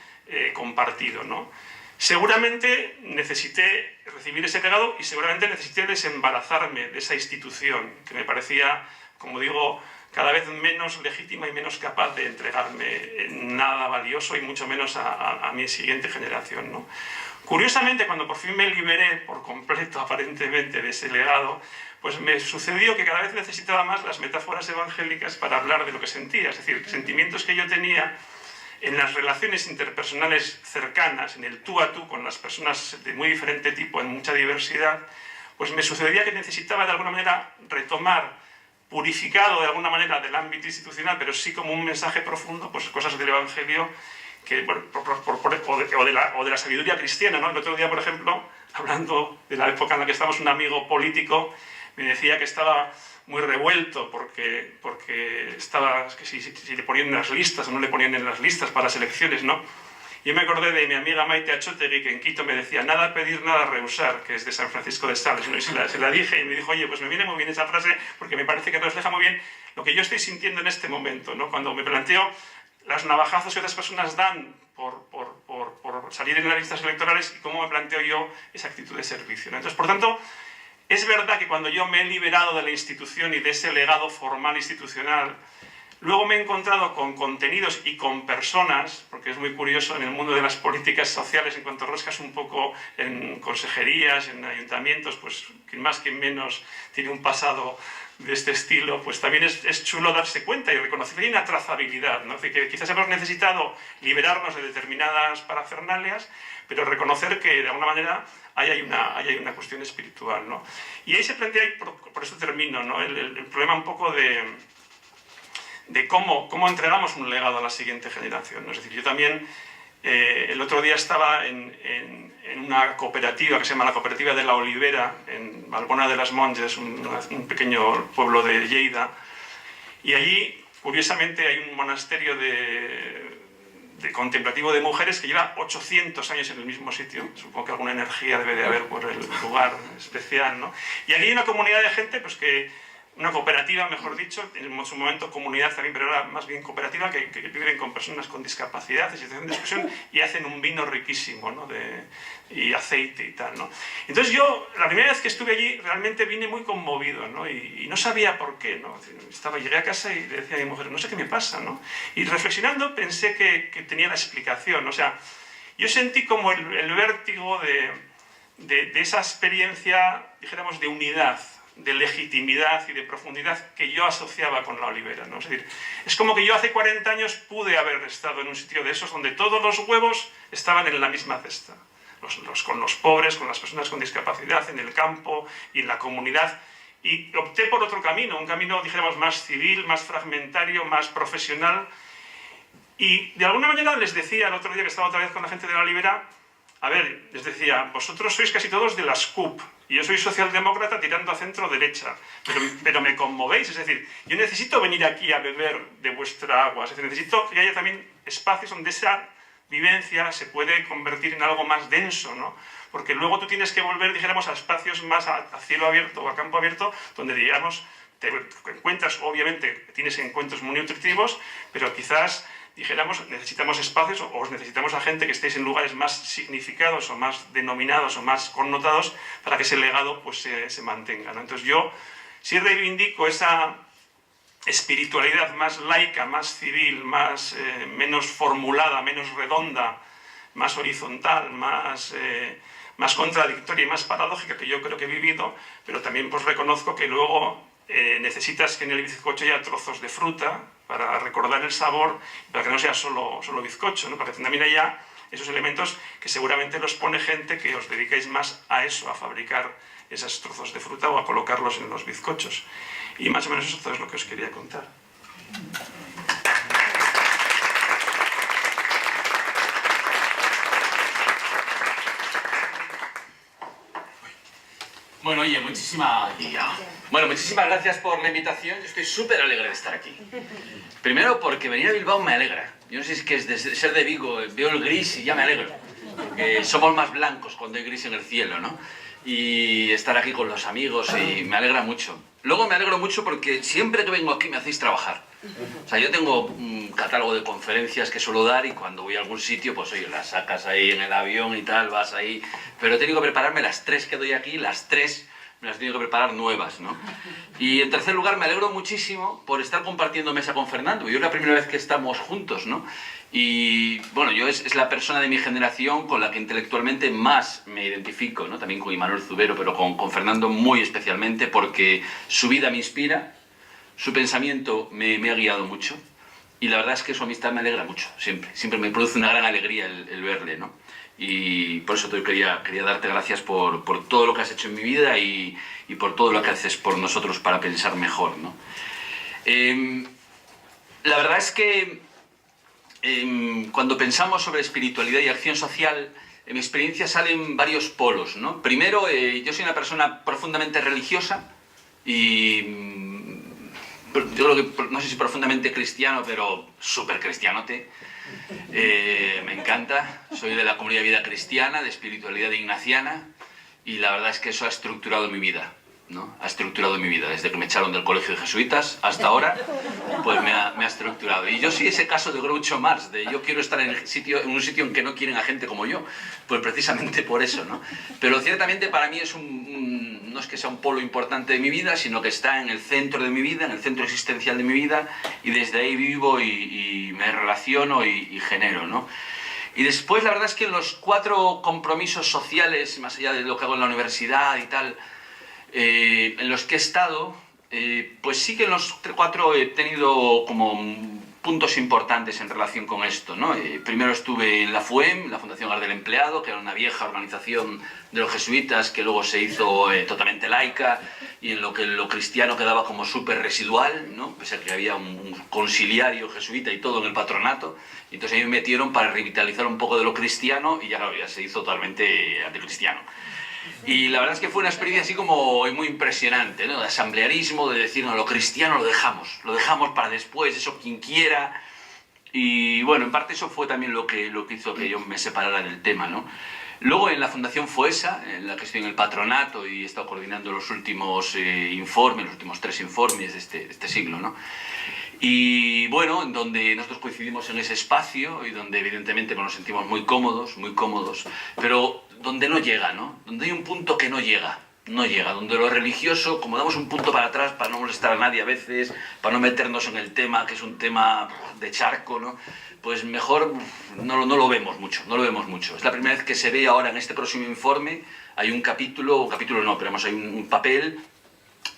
Speaker 1: compartido, ¿no? Seguramente necesité recibir ese legado y seguramente necesité desembarazarme de esa institución que me parecía, como digo, cada vez menos legítima y menos capaz de entregarme nada valioso y mucho menos a mi siguiente generación, ¿no? Curiosamente, cuando por fin me liberé por completo, aparentemente, de ese legado, pues me sucedió que cada vez necesitaba más las metáforas evangélicas para hablar de lo que sentía, es decir, sentimientos que yo tenía en las relaciones interpersonales cercanas, en el tú a tú con las personas de muy diferente tipo, en mucha diversidad, pues me sucedía que necesitaba de alguna manera retomar, purificado de alguna manera del ámbito institucional, pero sí como un mensaje profundo, pues cosas del Evangelio que, bueno, o de la sabiduría cristiana, ¿no? El otro día, por ejemplo, hablando de la época en la que estábamos, un amigo político me decía que estaba muy revuelto porque estaba, que si le ponían en las listas o no le ponían en las listas para las elecciones, ¿no? Yo me acordé de mi amiga Maite Achotegui, que en Quito me decía, nada pedir, nada rehusar, que es de San Francisco de Sales, ¿no? Y se la dije y me dijo, oye, pues me viene muy bien esa frase porque me parece que refleja muy bien lo que yo estoy sintiendo en este momento, ¿no? Cuando me planteo las navajazos que otras personas dan por salir en las listas electorales y cómo me planteo yo esa actitud de servicio, ¿no? Entonces, por tanto, es verdad que cuando yo me he liberado de la institución y de ese legado formal institucional, luego me he encontrado con contenidos y con personas, porque es muy curioso en el mundo de las políticas sociales, en cuanto rascas un poco en consejerías, en ayuntamientos, pues quien más, quien menos tiene un pasado de este estilo, pues también es chulo darse cuenta y reconocer que hay una trazabilidad, ¿no? Es decir, que quizás hemos necesitado liberarnos de determinadas parafernalias, pero reconocer que de alguna manera ahí hay una cuestión espiritual, ¿no? Y ahí se plantea, y por eso termino, ¿no? el problema un poco de cómo entregamos un legado a la siguiente generación, ¿no? Es decir, yo también el otro día estaba en una cooperativa que se llama la Cooperativa de la Olivera, en Valbona de las Monges, un pequeño pueblo de Lleida, y allí, curiosamente, hay un monasterio de contemplativo de mujeres que lleva 800 años en el mismo sitio. Supongo que alguna energía debe de haber por el lugar especial, ¿no? Y aquí hay una comunidad de gente, pues una cooperativa, mejor dicho, en su momento comunidad también, pero ahora más bien cooperativa, que viven con personas con discapacidad, en situación de exclusión, y hacen un vino riquísimo, ¿no? Y aceite y tal, ¿no? Entonces yo, la primera vez que estuve allí, realmente vine muy conmovido, ¿no? Y no sabía por qué, ¿no? Llegué a casa y le decía a mi mujer, no sé qué me pasa, ¿no? Y reflexionando pensé que tenía la explicación, o sea, yo sentí como el vértigo de esa experiencia, dijéramos, de unidad de legitimidad y de profundidad que yo asociaba con la olivera, ¿no? Es decir, es como que yo hace 40 años pude haber estado en un sitio de esos donde todos los huevos estaban en la misma cesta. Con los pobres, con las personas con discapacidad, en el campo y en la comunidad. Y opté por otro camino, un camino, dijéramos, más civil, más fragmentario, más profesional. Y de alguna manera les decía, el otro día que estaba otra vez con la gente de la Olivera, a ver, les decía, vosotros sois casi todos de las CUP, y yo soy socialdemócrata tirando a centro-derecha, pero me conmovéis, es decir, yo necesito venir aquí a beber de vuestra agua, es decir, necesito que haya también espacios donde esa vivencia se puede convertir en algo más denso, ¿no? Porque luego tú tienes que volver, dijéramos, a espacios más a cielo abierto o a campo abierto, donde, digamos, te encuentras, obviamente, tienes encuentros muy nutritivos, pero quizás, dijéramos, necesitamos espacios o os necesitamos a gente que estéis en lugares más significados o más denominados o más connotados para que ese legado pues, se mantenga, ¿no? Entonces yo sí reivindico esa espiritualidad más laica, más civil, menos formulada, menos redonda, más horizontal, más contradictoria y más paradójica que yo creo que he vivido, pero también pues reconozco que luego necesitas que en el bizcocho haya trozos de fruta para recordar el sabor, para que no sea solo bizcocho, ¿no? Para que también haya esos elementos que seguramente los pone gente que os dedicáis más a eso, a fabricar esos trozos de fruta o a colocarlos en los bizcochos. Y más o menos eso es lo que os quería contar.
Speaker 2: Bueno, oye, muchísimas gracias por la invitación. Yo estoy súper alegre de estar aquí. Primero porque venir a Bilbao me alegra. Yo no sé si es que es de ser de Vigo, veo el gris y ya me alegro. Somos más blancos cuando hay gris en el cielo, ¿no? Y estar aquí con los amigos y me alegra mucho. Luego me alegro mucho porque siempre que vengo aquí me hacéis trabajar. O sea, yo tengo un catálogo de conferencias que suelo dar y cuando voy a algún sitio, pues oye, las sacas ahí en el avión y tal, vas ahí. Pero he tenido que prepararme las 3 que doy aquí, las 3 me las he tenido que preparar nuevas, ¿no? Y en tercer lugar, me alegro muchísimo por estar compartiendo mesa con Fernando. Yo es la primera vez que estamos juntos, ¿no? Y bueno, yo es la persona de mi generación con la que intelectualmente más me identifico, ¿no? También con Imanol Zubero, pero con Fernando muy especialmente porque su vida me inspira, su pensamiento me ha guiado mucho y la verdad es que su amistad me alegra mucho, siempre me produce una gran alegría el verle, ¿no? Y por eso quería darte gracias por todo lo que has hecho en mi vida y por todo lo que haces por nosotros para pensar mejor, ¿no? La verdad es que cuando pensamos sobre espiritualidad y acción social, en mi experiencia salen varios polos, ¿no? Primero, yo soy una persona profundamente religiosa y yo creo que, no sé si profundamente cristiano, pero súper cristianote. Me encanta, soy de la comunidad de vida cristiana, de espiritualidad ignaciana, y la verdad es que eso ha estructurado mi vida, ¿no? Ha estructurado mi vida, desde que me echaron del colegio de jesuitas hasta ahora, pues me ha estructurado. Y yo soy ese caso de Groucho Marx, de yo quiero estar en un sitio en que no quieren a gente como yo, pues precisamente por eso, ¿no? Pero ciertamente para mí es no es que sea un polo importante de mi vida, sino que está en el centro de mi vida, en el centro existencial de mi vida, y desde ahí vivo y me relaciono y genero, ¿no? Y después la verdad es que en los 4 compromisos sociales, más allá de lo que hago en la universidad y tal, en los que he estado, pues sí que en los 4 he tenido como puntos importantes en relación con esto, ¿no? Primero estuve en la FUEM, la Fundación Hogar del Empleado, que era una vieja organización de los jesuitas que luego se hizo totalmente laica y en lo que lo cristiano quedaba como súper residual, ¿no? Pese a que había un conciliario jesuita y todo en el patronato. Y entonces ahí me metieron para revitalizar un poco de lo cristiano y ya, claro, ya se hizo totalmente anticristiano. Y la verdad es que fue una experiencia así como muy impresionante, ¿no? De asamblearismo, de decir, no, lo cristiano lo dejamos para después, eso quien quiera. Y bueno, en parte eso fue también lo que hizo que yo me separara del tema, ¿no? Luego en la Fundación FOESA, en la que estoy en el patronato y he estado coordinando los últimos informes, los últimos 3 informes de este siglo, ¿no? Y bueno, en donde nosotros coincidimos en ese espacio y donde evidentemente nos sentimos muy cómodos, pero donde no llega, ¿no? Donde hay un punto que no llega, donde lo religioso, como damos un punto para atrás para no molestar a nadie a veces, para no meternos en el tema, que es un tema de charco, ¿no? Pues mejor no lo vemos mucho. Es la primera vez que se ve ahora en este próximo informe, hay un capítulo no, pero vamos, hay un papel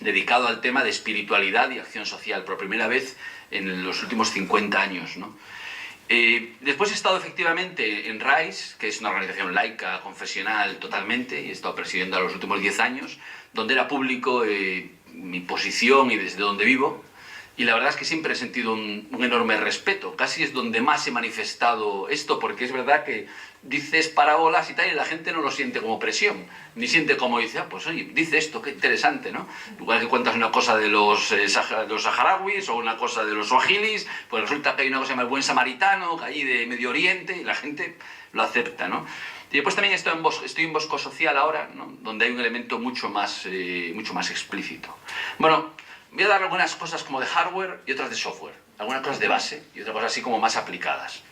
Speaker 2: dedicado al tema de espiritualidad y acción social, por primera vez en los últimos 50 años, ¿no? Después he estado efectivamente en RAIS, que es una organización laica, confesional totalmente, y he estado presidiendo a los últimos 10 años, donde era público mi posición y desde donde vivo, y la verdad es que siempre he sentido un enorme respeto. Casi es donde más he manifestado esto, porque es verdad que dices parábolas y tal, y la gente no lo siente como presión, ni siente como dice, pues oye, dice esto, qué interesante, ¿no? Igual que cuentas una cosa de los saharauis o una cosa de los suahilis, pues resulta que hay una cosa más buen samaritano, que allí de Medio Oriente, y la gente lo acepta, ¿no? Y después también estoy en Bosco Social ahora, ¿no? Donde hay un elemento mucho más explícito. Bueno, voy a dar algunas cosas como de hardware y otras de software, algunas cosas de base y otras cosas así como más aplicadas.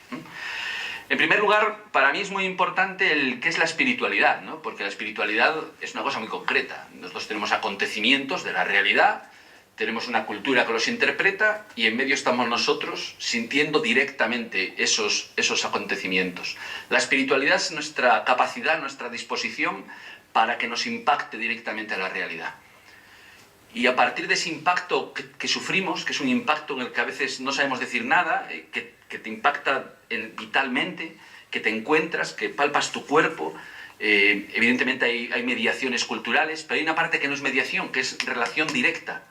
Speaker 2: En primer lugar, para mí es muy importante qué es la espiritualidad, ¿no? Porque la espiritualidad es una cosa muy concreta. Nosotros tenemos acontecimientos de la realidad, tenemos una cultura que los interpreta y en medio estamos nosotros sintiendo directamente esos acontecimientos. La espiritualidad es nuestra capacidad, nuestra disposición para que nos impacte directamente a la realidad. Y a partir de ese impacto que sufrimos, que es un impacto en el que a veces no sabemos decir nada, que te impacta vitalmente, que te encuentras, que palpas tu cuerpo, evidentemente hay mediaciones culturales, pero hay una parte que no es mediación, que es relación directa.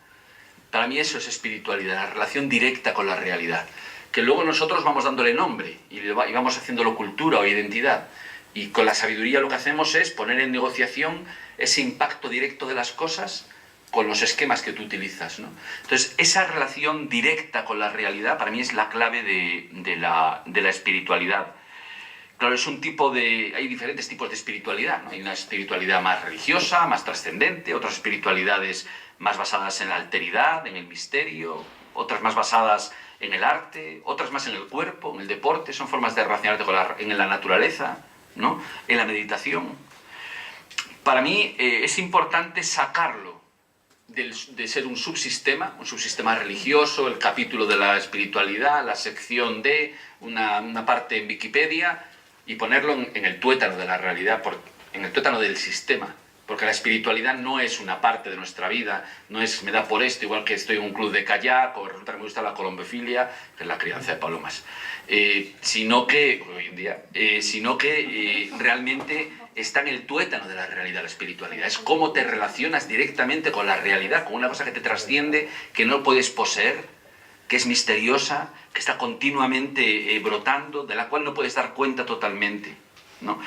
Speaker 2: Para mí eso es espiritualidad, la relación directa con la realidad, que luego nosotros vamos dándole nombre y vamos haciéndolo cultura o identidad. Y con la sabiduría lo que hacemos es poner en negociación ese impacto directo de las cosas con los esquemas que tú utilizas, ¿no? Entonces, esa relación directa con la realidad para mí es la clave de la espiritualidad. Claro, hay diferentes tipos de espiritualidad, ¿no? Hay una espiritualidad más religiosa, más trascendente, otras espiritualidades más basadas en la alteridad, en el misterio, otras más basadas en el arte, otras más en el cuerpo, en el deporte, son formas de relacionarte en la naturaleza, ¿no? En la meditación. Para mí es importante sacarlo de ser un subsistema religioso, el capítulo de la espiritualidad, la sección de una parte en Wikipedia, y ponerlo en el tuétano de la realidad, en el tuétano del sistema. Porque la espiritualidad no es una parte de nuestra vida, no es me da por esto, igual que estoy en un club de kayak, o resulta que me gusta la colombofilia, que es la crianza de palomas. Sino que realmente está en el tuétano de la realidad, la espiritualidad. Es cómo te relacionas directamente con la realidad, con una cosa que te trasciende, que no puedes poseer, que es misteriosa, que está continuamente brotando, de la cual no puedes dar cuenta totalmente, ¿no?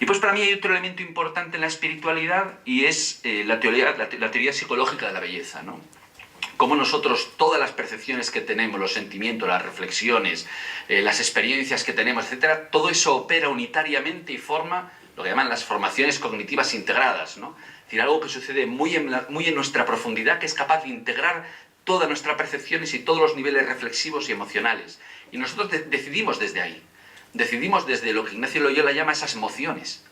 Speaker 2: Y pues para mí hay otro elemento importante en la espiritualidad y es la teoría psicológica de la belleza, ¿no? Cómo nosotros, todas las percepciones que tenemos, los sentimientos, las reflexiones, las experiencias que tenemos, etcétera, todo eso opera unitariamente y forma lo que llaman las formaciones cognitivas integradas, ¿no? Es decir, algo que sucede muy en nuestra profundidad, que es capaz de integrar todas nuestras percepciones y todos los niveles reflexivos y emocionales. Y nosotros decidimos desde ahí. Decidimos desde lo que Ignacio Loyola llama esas emociones.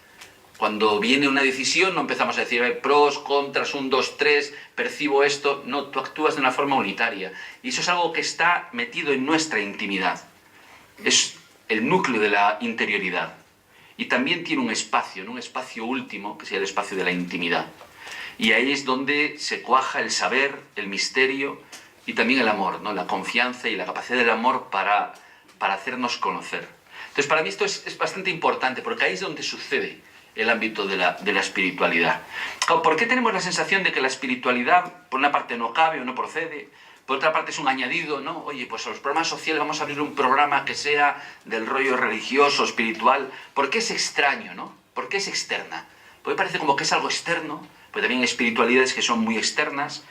Speaker 2: Cuando viene una decisión no empezamos a decir pros, contras, 1, 2, 3, percibo esto. No, tú actúas de una forma unitaria. Y eso es algo que está metido en nuestra intimidad. Es el núcleo de la interioridad. Y también tiene un espacio, ¿no? Un espacio último, que sería el espacio de la intimidad. Y ahí es donde se cuaja el saber, el misterio y también el amor, ¿no? La confianza y la capacidad del amor para hacernos conocer. Entonces, para mí esto es bastante importante, porque ahí es donde sucede el ámbito de la espiritualidad. ¿Por qué tenemos la sensación de que la espiritualidad, por una parte, no cabe o no procede? Por otra parte es un añadido, ¿no? Oye, pues a los programas sociales vamos a abrir un programa que sea del rollo religioso, espiritual. ¿Por qué es extraño, no? ¿Por qué es externa? Porque parece como que es algo externo, pero también hay espiritualidades que son muy externas.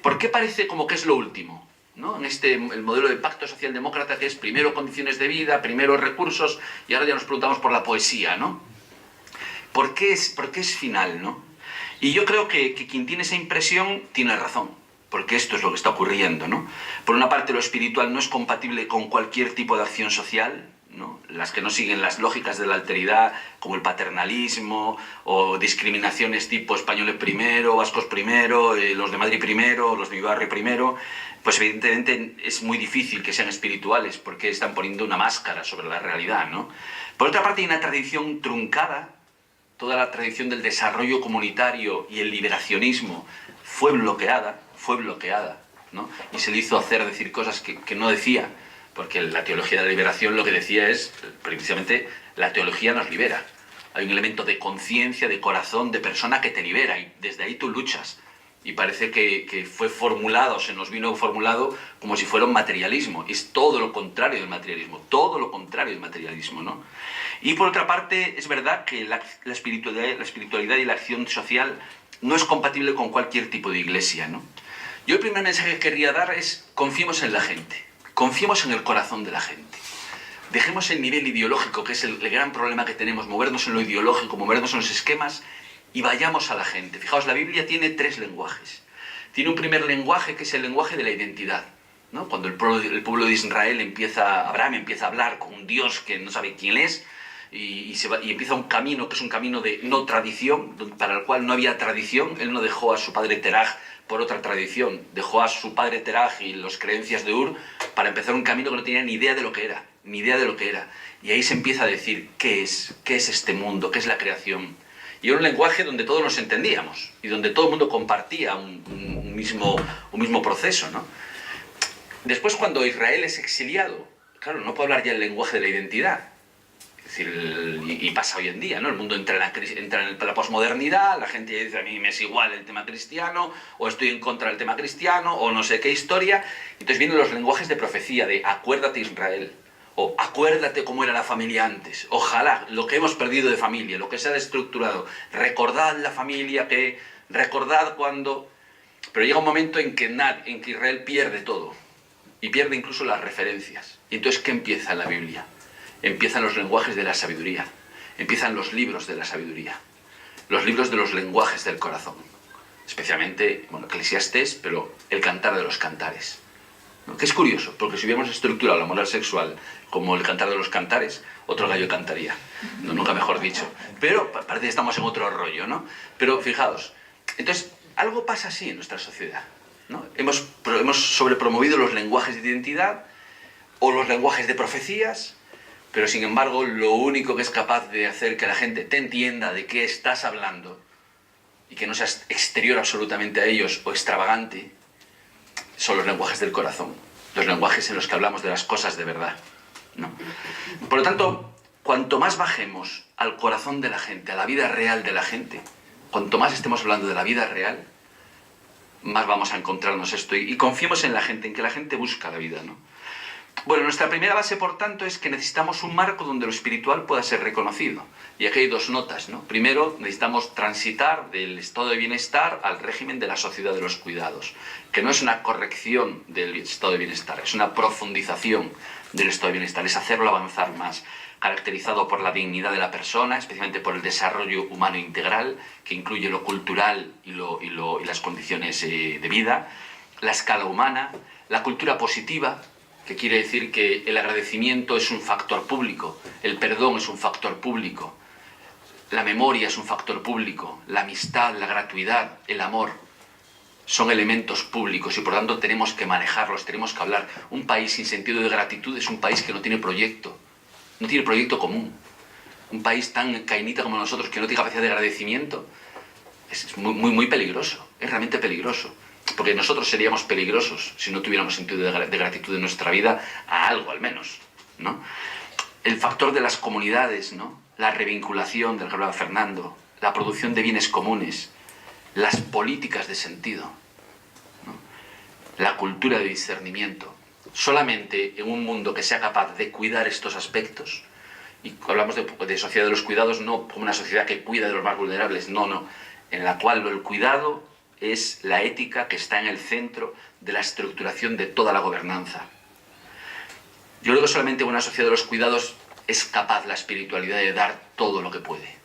Speaker 2: ¿Por qué parece como que es lo último? ¿No? En el modelo de pacto socialdemócrata que es primero condiciones de vida, primero recursos, y ahora ya nos preguntamos por la poesía, ¿no? ¿Por qué es final, no? Y yo creo que quien tiene esa impresión tiene razón, porque esto es lo que está ocurriendo, ¿no? Por una parte, lo espiritual no es compatible con cualquier tipo de acción social, ¿no? Las que no siguen las lógicas de la alteridad, como el paternalismo, o discriminaciones tipo españoles primero, vascos primero, los de Madrid primero, los de mi barrio primero, pues evidentemente es muy difícil que sean espirituales, porque están poniendo una máscara sobre la realidad, ¿no? Por otra parte, hay una tradición truncada toda la tradición del desarrollo comunitario y el liberacionismo fue bloqueada, ¿no? Y se le hizo decir cosas que no decía, porque la teología de la liberación lo que decía es, precisamente, la teología nos libera. Hay un elemento de conciencia, de corazón, de persona que te libera, y desde ahí tú luchas. Y parece que fue formulado, se nos vino formulado como si fuera un materialismo. Es todo lo contrario del materialismo, todo lo contrario del materialismo, ¿no? Y por otra parte, es verdad que la espiritualidad y la acción social no es compatible con cualquier tipo de iglesia, ¿no? Yo el primer mensaje que querría dar es: confiemos en la gente, confiemos en el corazón de la gente. Dejemos el nivel ideológico, que es el gran problema que tenemos, movernos en lo ideológico, movernos en los esquemas, y vayamos a la gente. Fijaos, la Biblia tiene 3 lenguajes. Tiene un primer lenguaje, que es el lenguaje de la identidad, ¿no? Cuando el pueblo de Israel Abraham empieza a hablar con un Dios que no sabe quién es, y empieza un camino que es un camino de no tradición, para el cual no había tradición. Él no dejó a su padre Teraj por otra tradición, dejó a su padre Teraj y las creencias de Ur para empezar un camino que no tenía ni idea de lo que era, ni idea de lo que era. Y ahí se empieza a decir qué es este mundo, qué es la creación. Y era un lenguaje donde todos nos entendíamos y donde todo el mundo compartía un mismo proceso, ¿no? Después, cuando Israel es exiliado, claro, no puedo hablar ya el lenguaje de la identidad. Es decir, y pasa hoy en día, ¿no? El mundo entra en la posmodernidad, la gente dice: a mí me es igual el tema cristiano, o estoy en contra del tema cristiano, o no sé qué historia. Entonces vienen los lenguajes de profecía, de acuérdate Israel, o acuérdate cómo era la familia antes, ojalá, lo que hemos perdido de familia, lo que se ha destructurado, recordad la familia, recordad cuando... Pero llega un momento en que Israel pierde todo, y pierde incluso las referencias. Y entonces, ¿qué empieza en la Biblia? Empiezan los lenguajes de la sabiduría, empiezan los libros de la sabiduría, los libros de los lenguajes del corazón, especialmente, Eclesiastés, pero el Cantar de los Cantares, ¿no? Que es curioso, porque si hubiéramos estructurado la moral sexual como el Cantar de los Cantares, otro gallo cantaría, no, nunca mejor dicho. Pero parece que estamos en otro rollo, ¿no? Pero fijaos, entonces, algo pasa así en nuestra sociedad, ¿no? Hemos sobrepromovido los lenguajes de identidad o los lenguajes de profecías, pero sin embargo, lo único que es capaz de hacer que la gente te entienda de qué estás hablando y que no seas exterior absolutamente a ellos o extravagante, son los lenguajes del corazón, los lenguajes en los que hablamos de las cosas de verdad, ¿no? Por lo tanto, cuanto más bajemos al corazón de la gente, a la vida real de la gente, cuanto más estemos hablando de la vida real, más vamos a encontrarnos esto. Y confiemos en la gente, en que la gente busca la vida, ¿no? Bueno, nuestra primera base, por tanto, es que necesitamos un marco donde lo espiritual pueda ser reconocido. Y aquí hay 2 notas, ¿no? Primero, necesitamos transitar del estado de bienestar al régimen de la sociedad de los cuidados, que no es una corrección del estado de bienestar, es una profundización del estado de bienestar, es hacerlo avanzar más, caracterizado por la dignidad de la persona, especialmente por el desarrollo humano integral, que incluye lo cultural y las condiciones de vida, la escala humana, la cultura positiva, que quiere decir que el agradecimiento es un factor público, el perdón es un factor público, la memoria es un factor público, la amistad, la gratuidad, el amor, son elementos públicos y por lo tanto tenemos que manejarlos, tenemos que hablar. Un país sin sentido de gratitud es un país que no tiene proyecto común. Un país tan cainita como nosotros, que no tiene capacidad de agradecimiento, es muy peligroso, es realmente peligroso. Porque nosotros seríamos peligrosos si no tuviéramos sentido de gratitud en nuestra vida, a algo al menos, ¿no? El factor de las comunidades, ¿no? La revinculación del que hablaba Fernando, la producción de bienes comunes, las políticas de sentido, ¿no? La cultura de discernimiento. Solamente en un mundo que sea capaz de cuidar estos aspectos, y hablamos de sociedad de los cuidados no como una sociedad que cuida de los más vulnerables, no, en la cual el cuidado es la ética que está en el centro de la estructuración de toda la gobernanza. Yo creo que solamente una sociedad de los cuidados es capaz la espiritualidad de dar todo lo que puede.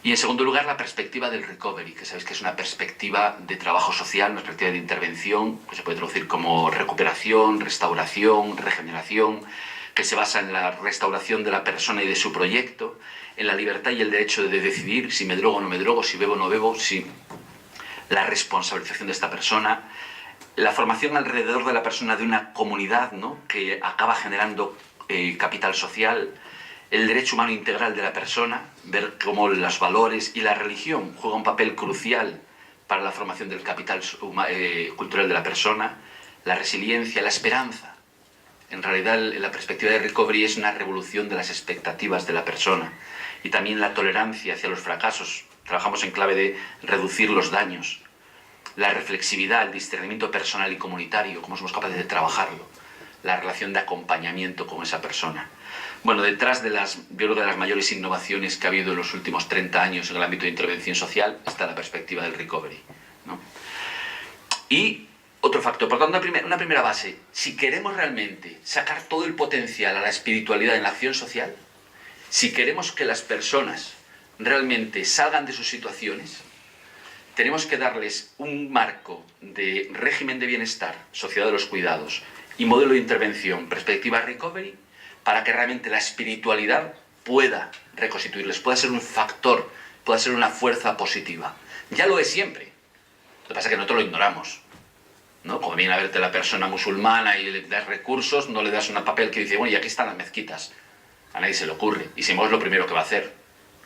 Speaker 2: Y en segundo lugar, la perspectiva del recovery, que sabéis que es una perspectiva de trabajo social, una perspectiva de intervención, que se puede traducir como recuperación, restauración, regeneración, que se basa en la restauración de la persona y de su proyecto, en la libertad y el derecho de decidir si me drogo o no me drogo, si bebo o no bebo, si... la responsabilización de esta persona, la formación alrededor de la persona de una comunidad, ¿no? Que acaba generando capital social, el derecho humano integral de la persona, ver cómo los valores y la religión juegan un papel crucial para la formación del capital cultural de la persona, la resiliencia, la esperanza. En realidad, la perspectiva de Recovery es una revolución de las expectativas de la persona, y también la tolerancia hacia los fracasos. Trabajamos en clave de reducir los daños, la reflexividad, el discernimiento personal y comunitario, cómo somos capaces de trabajarlo, la relación de acompañamiento con esa persona. Bueno, detrás de yo creo que de las mayores innovaciones que ha habido en los últimos 30 años en el ámbito de intervención social está la perspectiva del recovery, ¿no? Y otro factor, por tanto, una primera base: si queremos realmente sacar todo el potencial a la espiritualidad en la acción social, si queremos que las personas realmente salgan de sus situaciones, tenemos que darles un marco de régimen de bienestar, sociedad de los cuidados y modelo de intervención, perspectiva recovery, para que realmente la espiritualidad pueda reconstituirles, pueda ser un factor, pueda ser una fuerza positiva. Ya lo es siempre. Lo que pasa es que nosotros lo ignoramos, ¿no? Cuando viene a verte la persona musulmana y le das recursos, no le das un papel que dice, bueno, y aquí están las mezquitas. A nadie se le ocurre. Y si no, es lo primero que va a hacer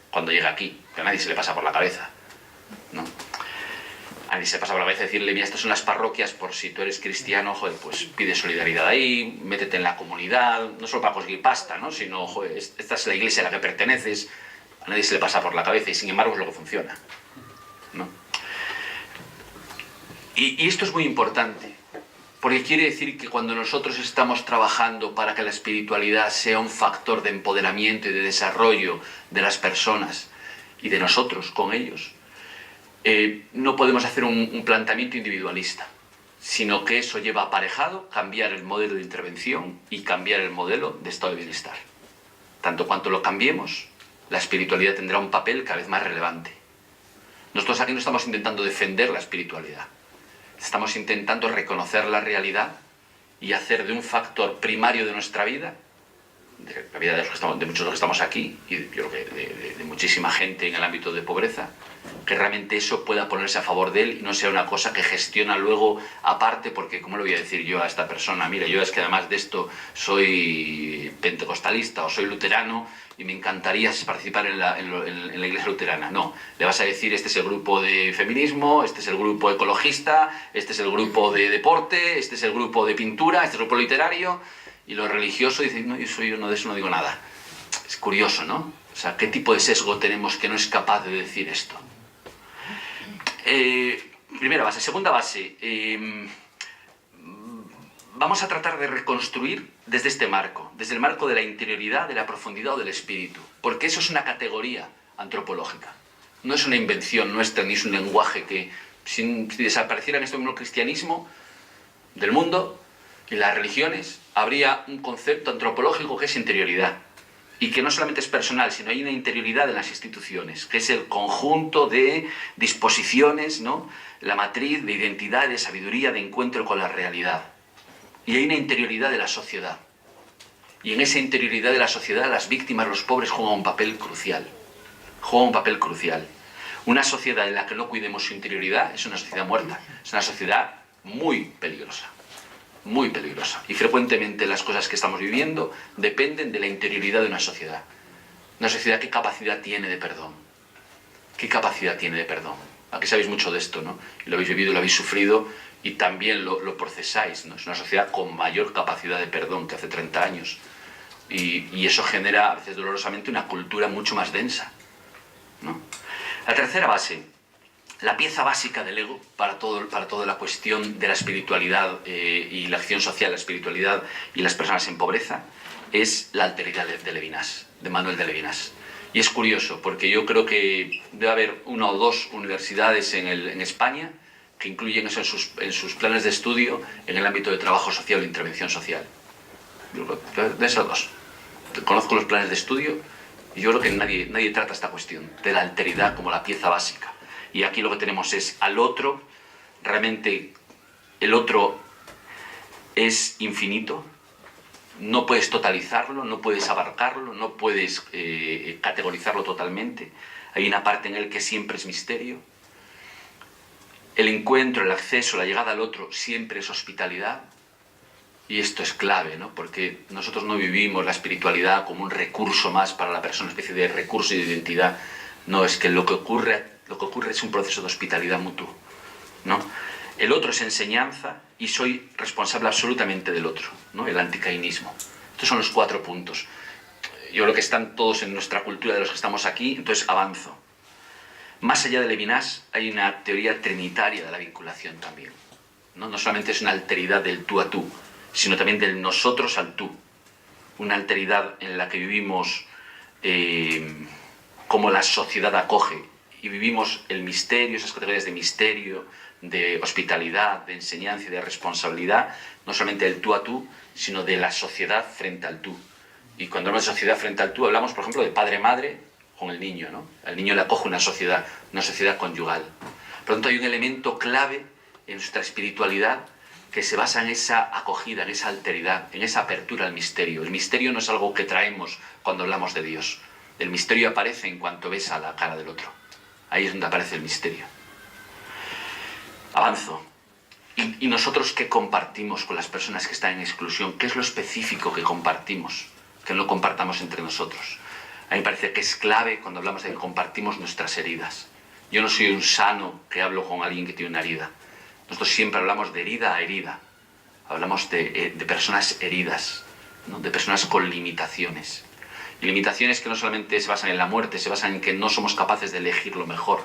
Speaker 2: cuando llega aquí, que a nadie se le pasa por la cabeza, ¿no? A nadie se le pasa por la cabeza decirle, mira, estas son las parroquias, por si tú eres cristiano, joder, pues pide solidaridad ahí, métete en la comunidad, no solo para conseguir pasta, ¿no? Sino, joder, esta es la iglesia a la que perteneces. A nadie se le pasa por la cabeza, y sin embargo es lo que funciona, ¿no? Y esto es muy importante, porque quiere decir que cuando nosotros estamos trabajando para que la espiritualidad sea un factor de empoderamiento y de desarrollo de las personas y de nosotros con ellos, no podemos hacer un planteamiento individualista, sino que eso lleva aparejado cambiar el modelo de intervención y cambiar el modelo de estado de bienestar. Tanto cuanto lo cambiemos, la espiritualidad tendrá un papel cada vez más relevante. Nosotros aquí no estamos intentando defender la espiritualidad. Estamos intentando reconocer la realidad y hacer de un factor primario de nuestra vida, de la vida de muchos de los que estamos aquí, y yo creo que de muchísima gente en el ámbito de pobreza, que realmente eso pueda ponerse a favor de él y no sea una cosa que gestiona luego aparte, porque ¿cómo le voy a decir yo a esta persona? Mira, yo es que además de esto soy pentecostalista o soy luterano y me encantaría participar en la iglesia luterana. No, le vas a decir, este es el grupo de feminismo, este es el grupo ecologista, este es el grupo de deporte, este es el grupo de pintura, este es el grupo literario, y lo religioso dice, no, yo de eso no digo nada. Es curioso, ¿no? O sea, ¿qué tipo de sesgo tenemos que no es capaz de decir esto? Primera base. Segunda base. Vamos a tratar de reconstruir desde este marco, desde el marco de la interioridad, de la profundidad o del espíritu, porque eso es una categoría antropológica. No es una invención nuestra, ni es un lenguaje que, si desapareciera en este momento el cristianismo del mundo y las religiones, habría un concepto antropológico que es interioridad. Y que no solamente es personal, sino hay una interioridad en las instituciones, que es el conjunto de disposiciones, ¿no? La matriz de identidad, de sabiduría, de encuentro con la realidad. Y hay una interioridad de la sociedad. Y en esa interioridad de la sociedad, las víctimas, los pobres, juegan un papel crucial. Juegan un papel crucial. Una sociedad en la que no cuidemos su interioridad es una sociedad muerta. Es una sociedad muy peligrosa. Muy peligrosa. Y frecuentemente las cosas que estamos viviendo dependen de la interioridad de una sociedad. Una sociedad, ¿qué capacidad tiene de perdón? ¿Qué capacidad tiene de perdón? Aquí sabéis mucho de esto, ¿no? Y lo habéis vivido, lo habéis sufrido y también lo procesáis, ¿no? Es una sociedad con mayor capacidad de perdón que hace 30 años. Y eso genera, a veces dolorosamente, una cultura mucho más densa, ¿no? La tercera base. La pieza básica del ego para toda la cuestión de la espiritualidad y la acción social, la espiritualidad y las personas en pobreza, es la alteridad de Levinas, de Manuel de Levinas. Y es curioso, porque yo creo que debe haber una o dos universidades en España que incluyen eso en sus planes de estudio en el ámbito de trabajo social o intervención social. De esas dos. Conozco los planes de estudio y yo creo que nadie trata esta cuestión de la alteridad como la pieza básica. Y aquí lo que tenemos es al otro, realmente el otro es infinito, no puedes totalizarlo, no puedes abarcarlo, no puedes categorizarlo totalmente. Hay una parte en él que siempre es misterio. El encuentro, el acceso, la llegada al otro siempre es hospitalidad. Y esto es clave, ¿no? Porque nosotros no vivimos la espiritualidad como un recurso más para la persona, una especie de recurso de identidad. No, es que lo que ocurre es un proceso de hospitalidad mutuo, ¿no? El otro es enseñanza y soy responsable absolutamente del otro, ¿no? El anticainismo. Estos son los 4 puntos. Yo creo que están todos en nuestra cultura de los que estamos aquí, entonces avanzo. Más allá de Levinas hay una teoría trinitaria de la vinculación también, ¿no? No solamente es una alteridad del tú a tú, sino también del nosotros al tú. Una alteridad en la que vivimos como la sociedad acoge y vivimos el misterio, esas categorías de misterio, de hospitalidad, de enseñanza y de responsabilidad, no solamente del tú a tú, sino de la sociedad frente al tú. Y cuando hablamos de sociedad frente al tú, hablamos, por ejemplo, de padre-madre con el niño, ¿no? Al niño le acoge una sociedad conyugal. Por lo tanto, hay un elemento clave en nuestra espiritualidad que se basa en esa acogida, en esa alteridad, en esa apertura al misterio. El misterio no es algo que traemos cuando hablamos de Dios. El misterio aparece en cuanto ves a la cara del otro. Ahí es donde aparece el misterio. Avanzo. ¿Y nosotros qué compartimos con las personas que están en exclusión? ¿Qué es lo específico que compartimos, que no compartamos entre nosotros? A mí me parece que es clave cuando hablamos de que compartimos nuestras heridas. Yo no soy un sano que hablo con alguien que tiene una herida. Nosotros siempre hablamos de herida a herida. Hablamos de personas heridas, ¿no? De personas con limitaciones. Y limitaciones que no solamente se basan en la muerte, se basan en que no somos capaces de elegir lo mejor.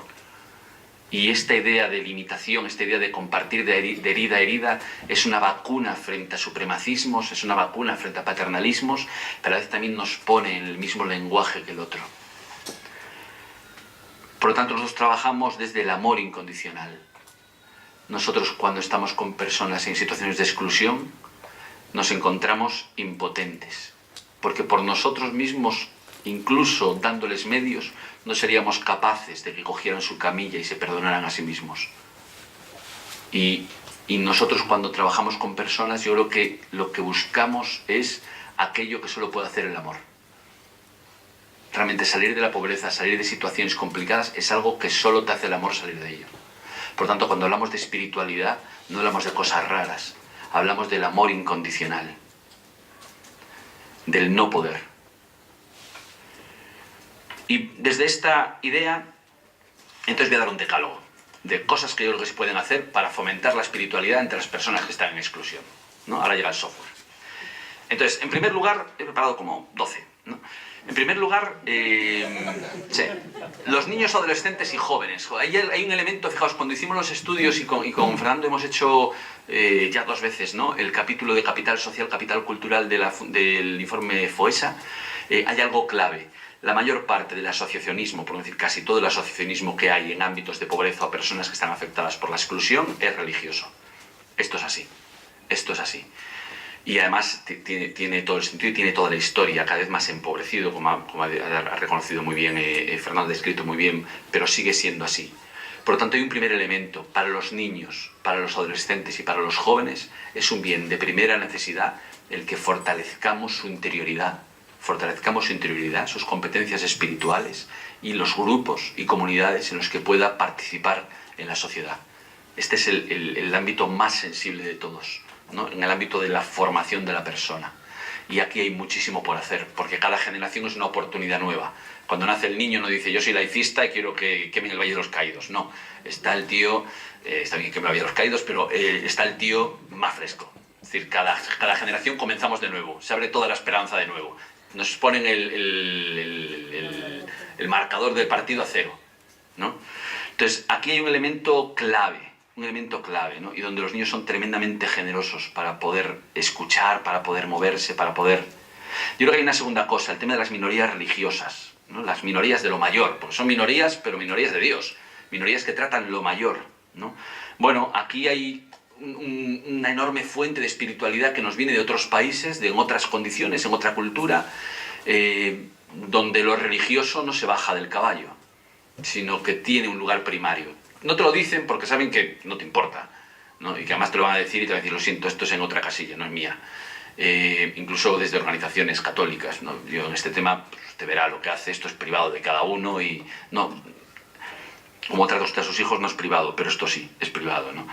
Speaker 2: Y esta idea de limitación, esta idea de compartir de herida a herida, es una vacuna frente a supremacismos, es una vacuna frente a paternalismos, pero a veces también nos pone en el mismo lenguaje que el otro. Por lo tanto, nosotros trabajamos desde el amor incondicional. Nosotros, cuando estamos con personas en situaciones de exclusión, nos encontramos impotentes, porque por nosotros mismos, incluso dándoles medios, no seríamos capaces de que cogieran su camilla y se perdonaran a sí mismos. Y nosotros, cuando trabajamos con personas, yo creo que lo que buscamos es aquello que solo puede hacer el amor. Realmente salir de la pobreza, salir de situaciones complicadas, es algo que solo te hace el amor salir de ello. Por tanto, cuando hablamos de espiritualidad, no hablamos de cosas raras, hablamos del amor incondicional, del no poder. Y desde esta idea, entonces voy a dar un decálogo de cosas que yo creo que se pueden hacer para fomentar la espiritualidad entre las personas que están en exclusión, ¿no? Ahora llega el software. Entonces, en primer lugar, he preparado como 12, ¿no? En primer lugar, sí, los niños, adolescentes y jóvenes. Hay un elemento, fijaos, cuando hicimos los estudios y con Fernando hemos hecho ya 2 veces, ¿no?, el capítulo de Capital Social, Capital Cultural del informe FOESA, hay algo clave. La mayor parte del asociacionismo, por no decir casi todo el asociacionismo que hay en ámbitos de pobreza o personas que están afectadas por la exclusión es religioso. Esto es así. Esto es así. Y además tiene todo el sentido y tiene toda la historia, cada vez más empobrecido, como ha reconocido muy bien Fernando, ha descrito muy bien, pero sigue siendo así. Por lo tanto, hay un primer elemento. Para los niños, para los adolescentes y para los jóvenes, es un bien de primera necesidad el que fortalezcamos su interioridad, sus competencias espirituales y los grupos y comunidades en los que pueda participar en la sociedad. Este es el ámbito más sensible de todos, ¿no?, en el ámbito de la formación de la persona. Y aquí hay muchísimo por hacer, porque cada generación es una oportunidad nueva. Cuando nace el niño no dice, yo soy laicista y quiero que quemen el Valle de los Caídos. No, está el tío, está bien que queme el Valle de los Caídos, pero está el tío más fresco. Es decir, cada generación comenzamos de nuevo, se abre toda la esperanza de nuevo. Nos ponen el marcador del partido a 0, ¿no? Entonces, aquí hay un elemento clave, ¿no?, y donde los niños son tremendamente generosos para poder escuchar, para poder moverse, para poder... Yo creo que hay una segunda cosa, el tema de las minorías religiosas, ¿no?, las minorías de lo mayor, porque son minorías, pero minorías de Dios, minorías que tratan lo mayor, ¿no? Bueno, aquí hay una enorme fuente de espiritualidad que nos viene de otros países, en otras condiciones, en otra cultura, donde lo religioso no se baja del caballo, sino que tiene un lugar primario. No te lo dicen porque saben que no te importa, ¿no?, y que además te lo van a decir y te van a decir, lo siento, esto es en otra casilla, no es mía. Incluso desde organizaciones católicas, ¿no? Yo en este tema, pues, usted verá lo que hace, esto es privado de cada uno y no... Como trata usted a sus hijos no es privado, pero esto sí, es privado, ¿no?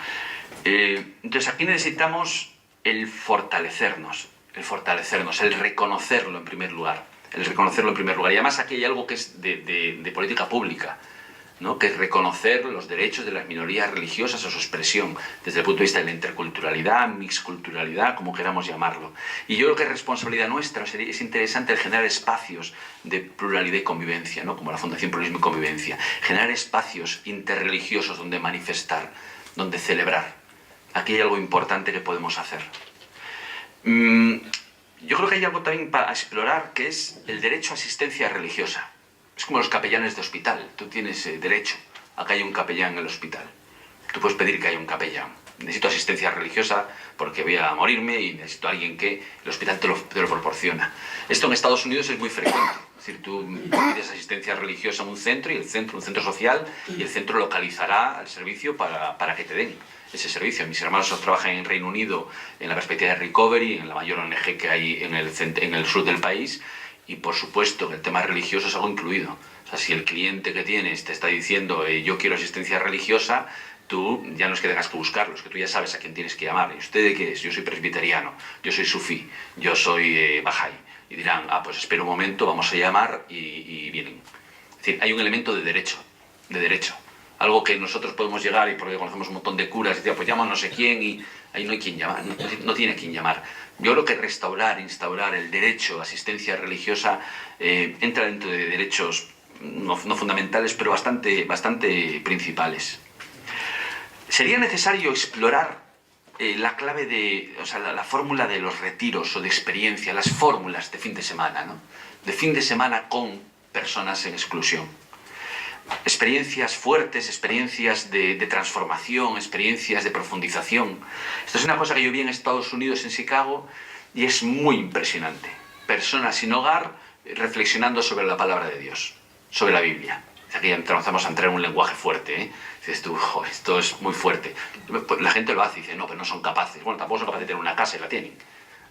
Speaker 2: Entonces aquí necesitamos el fortalecernos, el reconocerlo en primer lugar. Y además aquí hay algo que es de política pública, ¿no? Que es reconocer los derechos de las minorías religiosas a su expresión, desde el punto de vista de la interculturalidad, mixculturalidad, como queramos llamarlo. Y yo creo que es responsabilidad nuestra, es interesante el generar espacios de pluralidad y convivencia, ¿no? Como la Fundación Pluralismo y Convivencia, generar espacios interreligiosos donde manifestar, donde celebrar. Aquí hay algo importante que podemos hacer. Yo creo que hay algo también para explorar, que es el derecho a asistencia religiosa. Es como los capellanes de hospital. Tú tienes derecho a que haya un capellán en el hospital. Tú puedes pedir que haya un capellán. Necesito asistencia religiosa porque voy a morirme y necesito a alguien que el hospital te lo proporciona. Esto en Estados Unidos es muy frecuente. Es decir, tú pides asistencia religiosa en un centro, y un centro social, y el centro localizará el servicio para que te den ese servicio. Mis hermanos trabajan en Reino Unido en la perspectiva de Recovery, en la mayor ONG que hay en el sur del país, y por supuesto que el tema religioso es algo incluido. O sea, si el cliente que tienes te está diciendo yo quiero asistencia religiosa, tú ya no es que tengas que buscarlo, es que tú ya sabes a quién tienes que llamar. ¿Y usted de qué es? Yo soy presbiteriano, yo soy sufí, yo soy bahá'í. Y dirán, pues espera un momento, vamos a llamar y vienen. Es decir, hay un elemento de derecho. Algo que nosotros podemos llegar, y porque conocemos un montón de curas, y decir, pues llama a no sé quién, y ahí no hay quien llamar, no tiene quien llamar. Yo creo que instaurar el derecho a asistencia religiosa entra dentro de derechos no fundamentales, pero bastante principales. Sería necesario explorar la clave la fórmula de los retiros o de experiencia, las fórmulas de fin de semana, ¿no? De fin de semana con personas en exclusión. Experiencias fuertes, experiencias de transformación, experiencias de profundización. Esto es una cosa que yo vi en Estados Unidos, en Chicago, y es muy impresionante. Personas sin hogar reflexionando sobre la palabra de Dios, sobre la Biblia. Aquí empezamos a entrar en un lenguaje fuerte, ¿eh? Dices tú, esto es muy fuerte. La gente lo hace y dice, no, pero no son capaces. Bueno, tampoco son capaces de tener una casa y la tienen,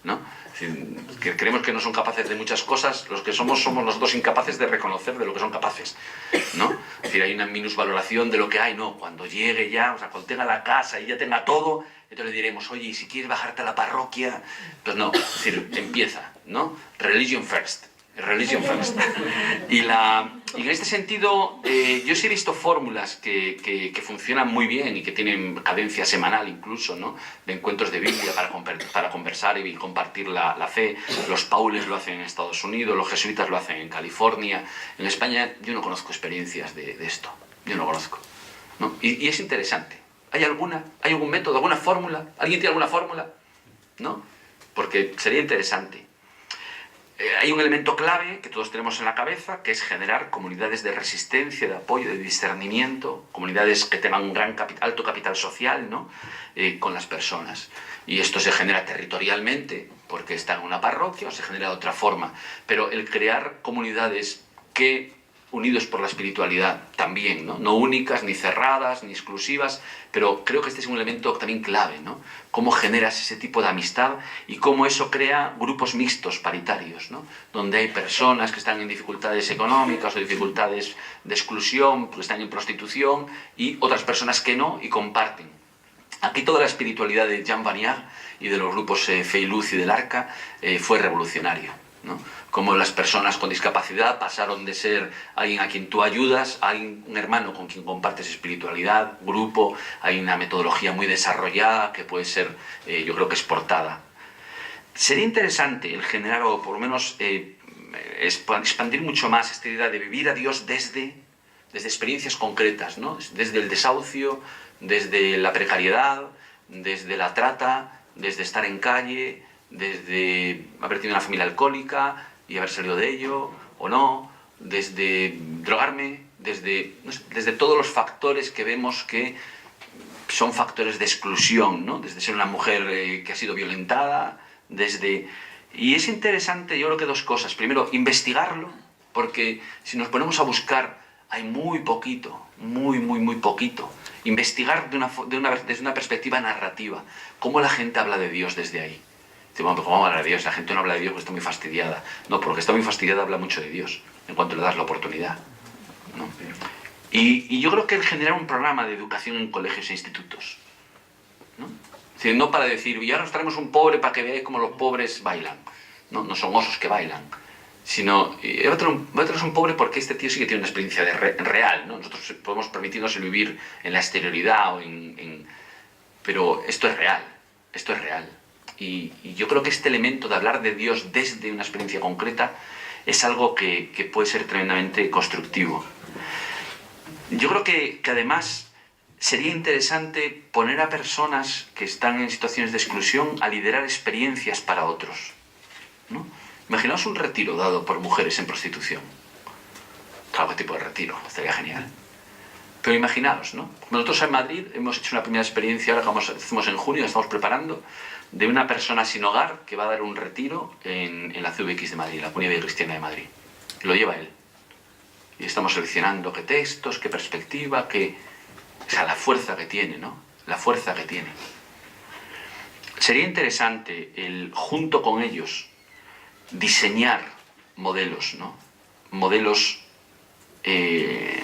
Speaker 2: ¿no? Es decir, que creemos que no son capaces de muchas cosas, los que somos nosotros incapaces de reconocer de lo que son capaces, ¿no? Es decir, hay una minusvaloración de lo que hay, ¿no? Cuando llegue ya, o sea, cuando tenga la casa y ya tenga todo, entonces le diremos, oye, ¿y si quieres bajarte a la parroquia? Pues no, es decir, empieza, ¿no? Religion first. Y en este sentido, yo sí he visto fórmulas que funcionan muy bien y que tienen cadencia semanal incluso, ¿no? De encuentros de Biblia para conversar y compartir la fe. Los paules lo hacen en Estados Unidos, los jesuitas lo hacen en California. En España yo no conozco experiencias de esto, yo no conozco, ¿no? Y es interesante. ¿Hay algún método, alguna fórmula? ¿Alguien tiene alguna fórmula? ¿No? Porque sería interesante. Hay un elemento clave que todos tenemos en la cabeza, que es generar comunidades de resistencia, de apoyo, de discernimiento, comunidades que tengan un alto capital social, ¿no? Con las personas. Y esto se genera territorialmente, porque está en una parroquia, o se genera de otra forma. Pero el crear comunidades unidos por la espiritualidad también, ¿no? No únicas, ni cerradas, ni exclusivas, pero creo que este es un elemento también clave, ¿no? Cómo generas ese tipo de amistad y cómo eso crea grupos mixtos, paritarios, ¿no? Donde hay personas que están en dificultades económicas o dificultades de exclusión, que están en prostitución, y otras personas que no, y comparten. Aquí toda la espiritualidad de Jean Vanier y de los grupos Fe y Luz y del Arca fue revolucionario, ¿no? Como las personas con discapacidad pasaron de ser alguien a quien tú ayudas a un hermano con quien compartes espiritualidad, grupo. Hay una metodología muy desarrollada que puede ser, yo creo que exportada. Sería interesante el generar, o por lo menos expandir mucho más esta idea de vivir a Dios desde experiencias concretas, ¿no? Desde el desahucio, desde la precariedad, desde la trata, desde estar en calle, desde haber tenido una familia alcohólica y haber salido de ello o no, desde drogarme, desde todos los factores que vemos que son factores de exclusión, ¿no? Desde ser una mujer que ha sido violentada, y es interesante, yo creo que dos cosas. Primero, investigarlo, porque si nos ponemos a buscar hay muy poquito, muy poquito. Investigar desde una perspectiva narrativa, cómo la gente habla de Dios desde ahí. Bueno, pues ¿cómo habla de Dios? La gente no habla de Dios porque está muy fastidiada. No, porque está muy fastidiada habla mucho de Dios, en cuanto le das la oportunidad, ¿no? Y yo creo que el generar un programa de educación en colegios e institutos, ¿no? Es decir, no para decir, y ahora os traemos un pobre para que veáis cómo los pobres bailan. No, no son osos que bailan. Sino, voy a traeros un pobre porque este tío sí que tiene una experiencia real, ¿no? Nosotros podemos permitirnos el vivir en la exterioridad, pero esto es real, esto es real. Y yo creo que este elemento de hablar de Dios desde una experiencia concreta es algo que puede ser tremendamente constructivo. Yo creo que además sería interesante poner a personas que están en situaciones de exclusión a liderar experiencias para otros, ¿no? Imaginaos un retiro dado por mujeres en prostitución. Claro, ¿qué tipo de retiro? Estaría genial. Pero imaginaos, ¿no? Nosotros en Madrid hemos hecho una primera experiencia, ahora que hacemos en junio, estamos preparando, de una persona sin hogar que va a dar un retiro en la CVX de Madrid, la Comunidad Cristiana de Madrid. Lo lleva él. Y estamos seleccionando qué textos, qué perspectiva, o sea, la fuerza que tiene, ¿no? La fuerza que tiene. Sería interesante junto con ellos, diseñar modelos, ¿no? Modelos que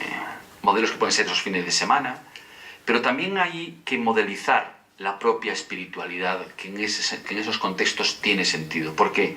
Speaker 2: pueden ser esos fines de semana, pero también hay que modelizar la propia espiritualidad, que en esos contextos tiene sentido. ¿Por qué?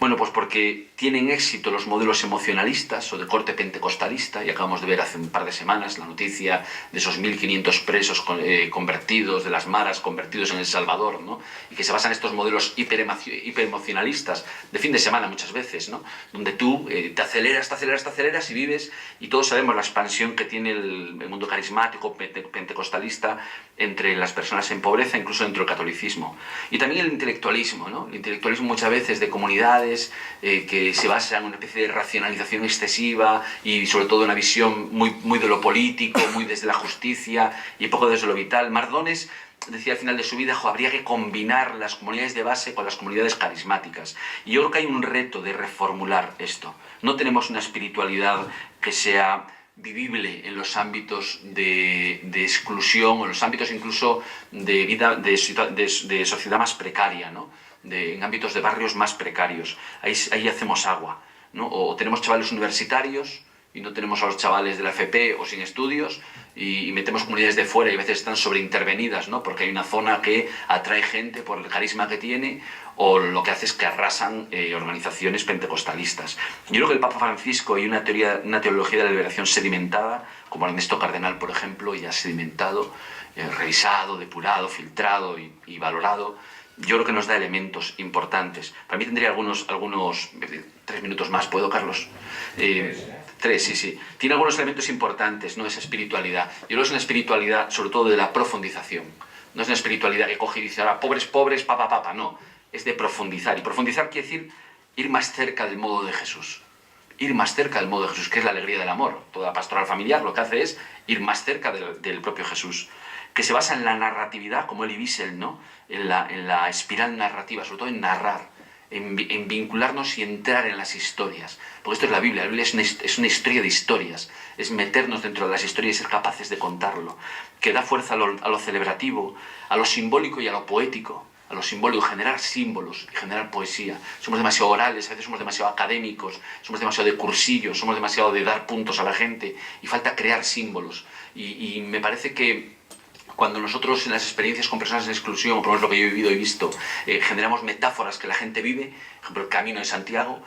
Speaker 2: Bueno, pues porque tienen éxito los modelos emocionalistas o de corte pentecostalista, y acabamos de ver hace un par de semanas la noticia de esos 1.500 presos convertidos, de las maras convertidos en El Salvador, ¿no? Y que se basan en estos modelos hiperemocionalistas de fin de semana muchas veces, ¿no? Donde tú te aceleras y vives, y todos sabemos la expansión que tiene el mundo carismático pentecostalista entre las personas en pobreza, incluso dentro del catolicismo. Y también el intelectualismo, ¿no? El intelectualismo muchas veces de comunidades que se basa en una especie de racionalización excesiva y sobre todo una visión muy de lo político, muy desde la justicia y poco desde lo vital. Mardones decía al final de su vida, habría que combinar las comunidades de base con las comunidades carismáticas. Y yo creo que hay un reto de reformular esto. No tenemos una espiritualidad que sea vivible en los ámbitos de exclusión o en los ámbitos incluso de vida de sociedad más precaria, ¿no? En ámbitos de barrios más precarios. Ahí hacemos agua, ¿no? O tenemos chavales universitarios y no tenemos a los chavales de la FP o sin estudios y metemos comunidades de fuera y a veces están sobreintervenidas, ¿no? Porque hay una zona que atrae gente por el carisma que tiene, o lo que hace es que arrasan organizaciones pentecostalistas. Yo creo que el Papa Francisco y una teología de la liberación sedimentada, como Ernesto Cardenal, por ejemplo, ya sedimentado, revisado, depurado, filtrado y valorado, yo creo que nos da elementos importantes. Para mí tendría algunos 3 minutos más, ¿puedo, Carlos? 3, sí. Tiene algunos elementos importantes, ¿no? Esa espiritualidad. Yo creo que es una espiritualidad, sobre todo, de la profundización. No es una espiritualidad que coge y dice, ahora, pobres, papa, no. Es de profundizar. Y profundizar quiere decir ir más cerca del modo de Jesús. Ir más cerca del modo de Jesús, que es la alegría del amor. Toda la pastoral familiar lo que hace es ir más cerca del propio Jesús, que se basa en la narratividad, como Elie Wiesel, ¿no? En la espiral narrativa, sobre todo en narrar, en vincularnos y entrar en las historias. Porque esto es la Biblia es una historia de historias, es meternos dentro de las historias y ser capaces de contarlo, que da fuerza a lo celebrativo, a lo simbólico y a lo poético. A lo simbólico, generar símbolos y generar poesía. Somos demasiado orales, a veces somos demasiado académicos, somos demasiado de cursillos, somos demasiado de dar puntos a la gente, y falta crear símbolos. Y me parece que cuando nosotros en las experiencias con personas en exclusión, por lo menos lo que yo he vivido y visto, generamos metáforas que la gente vive, por ejemplo el Camino de Santiago,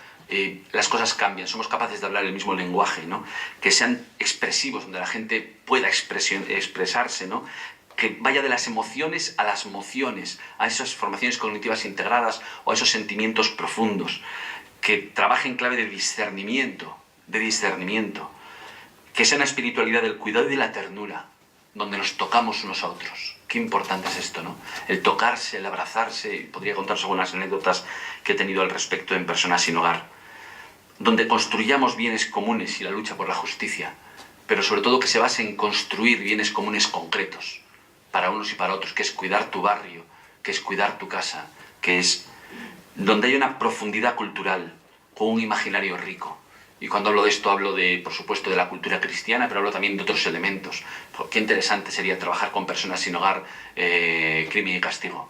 Speaker 2: las cosas cambian, somos capaces de hablar el mismo lenguaje, ¿no? Que sean expresivos, donde la gente pueda expresarse, ¿no? Que vaya de las emociones a las mociones, a esas formaciones cognitivas integradas o a esos sentimientos profundos, que trabaje en clave de discernimiento, que sea una espiritualidad del cuidado y de la ternura, donde nos tocamos unos a otros. Qué importante es esto, ¿no? El tocarse, el abrazarse. Podría contaros algunas anécdotas que he tenido al respecto en personas sin hogar, donde construyamos bienes comunes y la lucha por la justicia, pero sobre todo que se base en construir bienes comunes concretos, para unos y para otros, que es cuidar tu barrio, que es cuidar tu casa, que es donde hay una profundidad cultural, con un imaginario rico. Y cuando hablo de esto hablo de, por supuesto, de la cultura cristiana, pero hablo también de otros elementos. Qué interesante sería trabajar con personas sin hogar, crimen y castigo,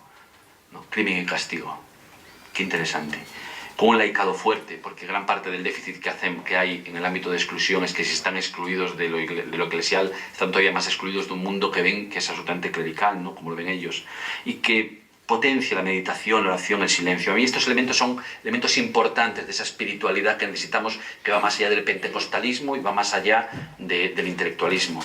Speaker 2: ¿no? Crimen y castigo. Qué interesante. con un laicado fuerte, porque gran parte del déficit que hay en el ámbito de exclusión es que si están excluidos de lo eclesial, están todavía más excluidos de un mundo que ven que es absolutamente clerical, ¿no? Como lo ven ellos, y que potencia la meditación, la oración, el silencio. A mí estos elementos son elementos importantes de esa espiritualidad que necesitamos, que va más allá del pentecostalismo y va más allá del intelectualismo.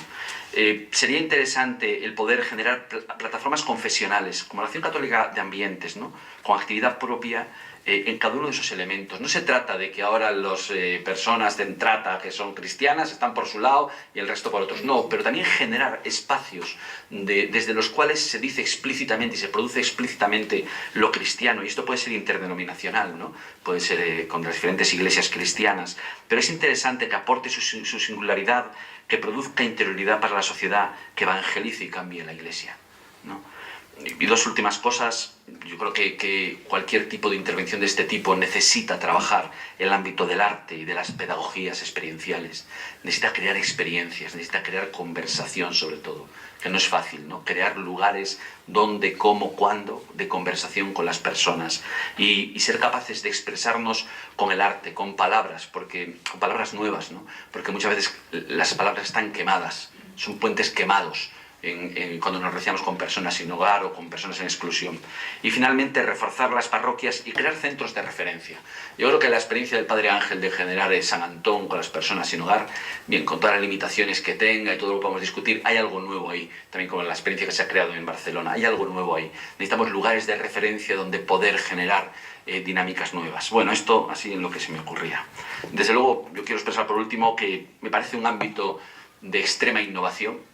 Speaker 2: Sería interesante el poder generar plataformas confesionales, como la Acción Católica de Ambientes, ¿no? Con actividad propia en cada uno de esos elementos. No se trata de que ahora las personas de entrata que son cristianas están por su lado y el resto por otros. No, pero también generar espacios desde los cuales se dice explícitamente y se produce explícitamente lo cristiano. Y esto puede ser interdenominacional, ¿no? Puede ser con las diferentes iglesias cristianas. Pero es interesante que aporte su singularidad, que produzca interioridad para la sociedad, que evangelice y cambie la iglesia, ¿no? Y dos últimas cosas. Yo creo que cualquier tipo de intervención de este tipo necesita trabajar el ámbito del arte y de las pedagogías experienciales. Necesita crear experiencias, necesita crear conversación sobre todo, que no es fácil, ¿no? Crear lugares donde, cómo, cuándo, de conversación con las personas y ser capaces de expresarnos con el arte, con palabras nuevas, ¿no? Porque muchas veces las palabras están quemadas, son puentes quemados. Cuando nos relacionamos con personas sin hogar o con personas en exclusión. Y finalmente reforzar las parroquias y crear centros de referencia. Yo creo que la experiencia del Padre Ángel de generar San Antón con las personas sin hogar, bien, con todas las limitaciones que tenga y todo lo que podemos discutir, hay algo nuevo ahí, también con la experiencia que se ha creado en Barcelona, hay algo nuevo ahí. Necesitamos lugares de referencia donde poder generar dinámicas nuevas. Bueno, esto así en lo que se me ocurría. Desde luego, yo quiero expresar por último que me parece un ámbito de extrema innovación.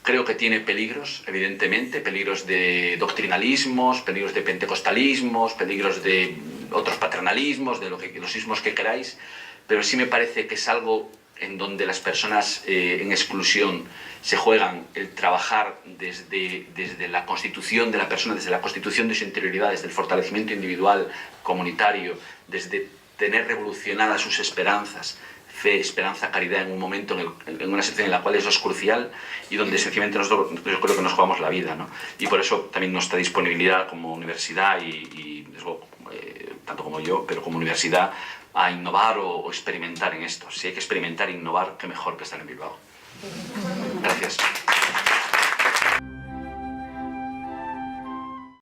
Speaker 2: Creo que tiene peligros, evidentemente, peligros de doctrinalismos, peligros de pentecostalismos, peligros de otros paternalismos, de los ismos que queráis, pero sí me parece que es algo en donde las personas en exclusión se juegan el trabajar desde la constitución de la persona, desde la constitución de su interioridad, desde el fortalecimiento individual, comunitario, desde tener revolucionadas sus esperanzas, fe, esperanza, caridad en un momento, en una situación en la cual eso es crucial y donde sencillamente nosotros yo creo que nos jugamos la vida, ¿no? Y por eso también nuestra disponibilidad como universidad y tanto como yo, pero como universidad, a innovar o experimentar en esto. Si hay que experimentar e innovar, qué mejor que estar en Bilbao. Gracias.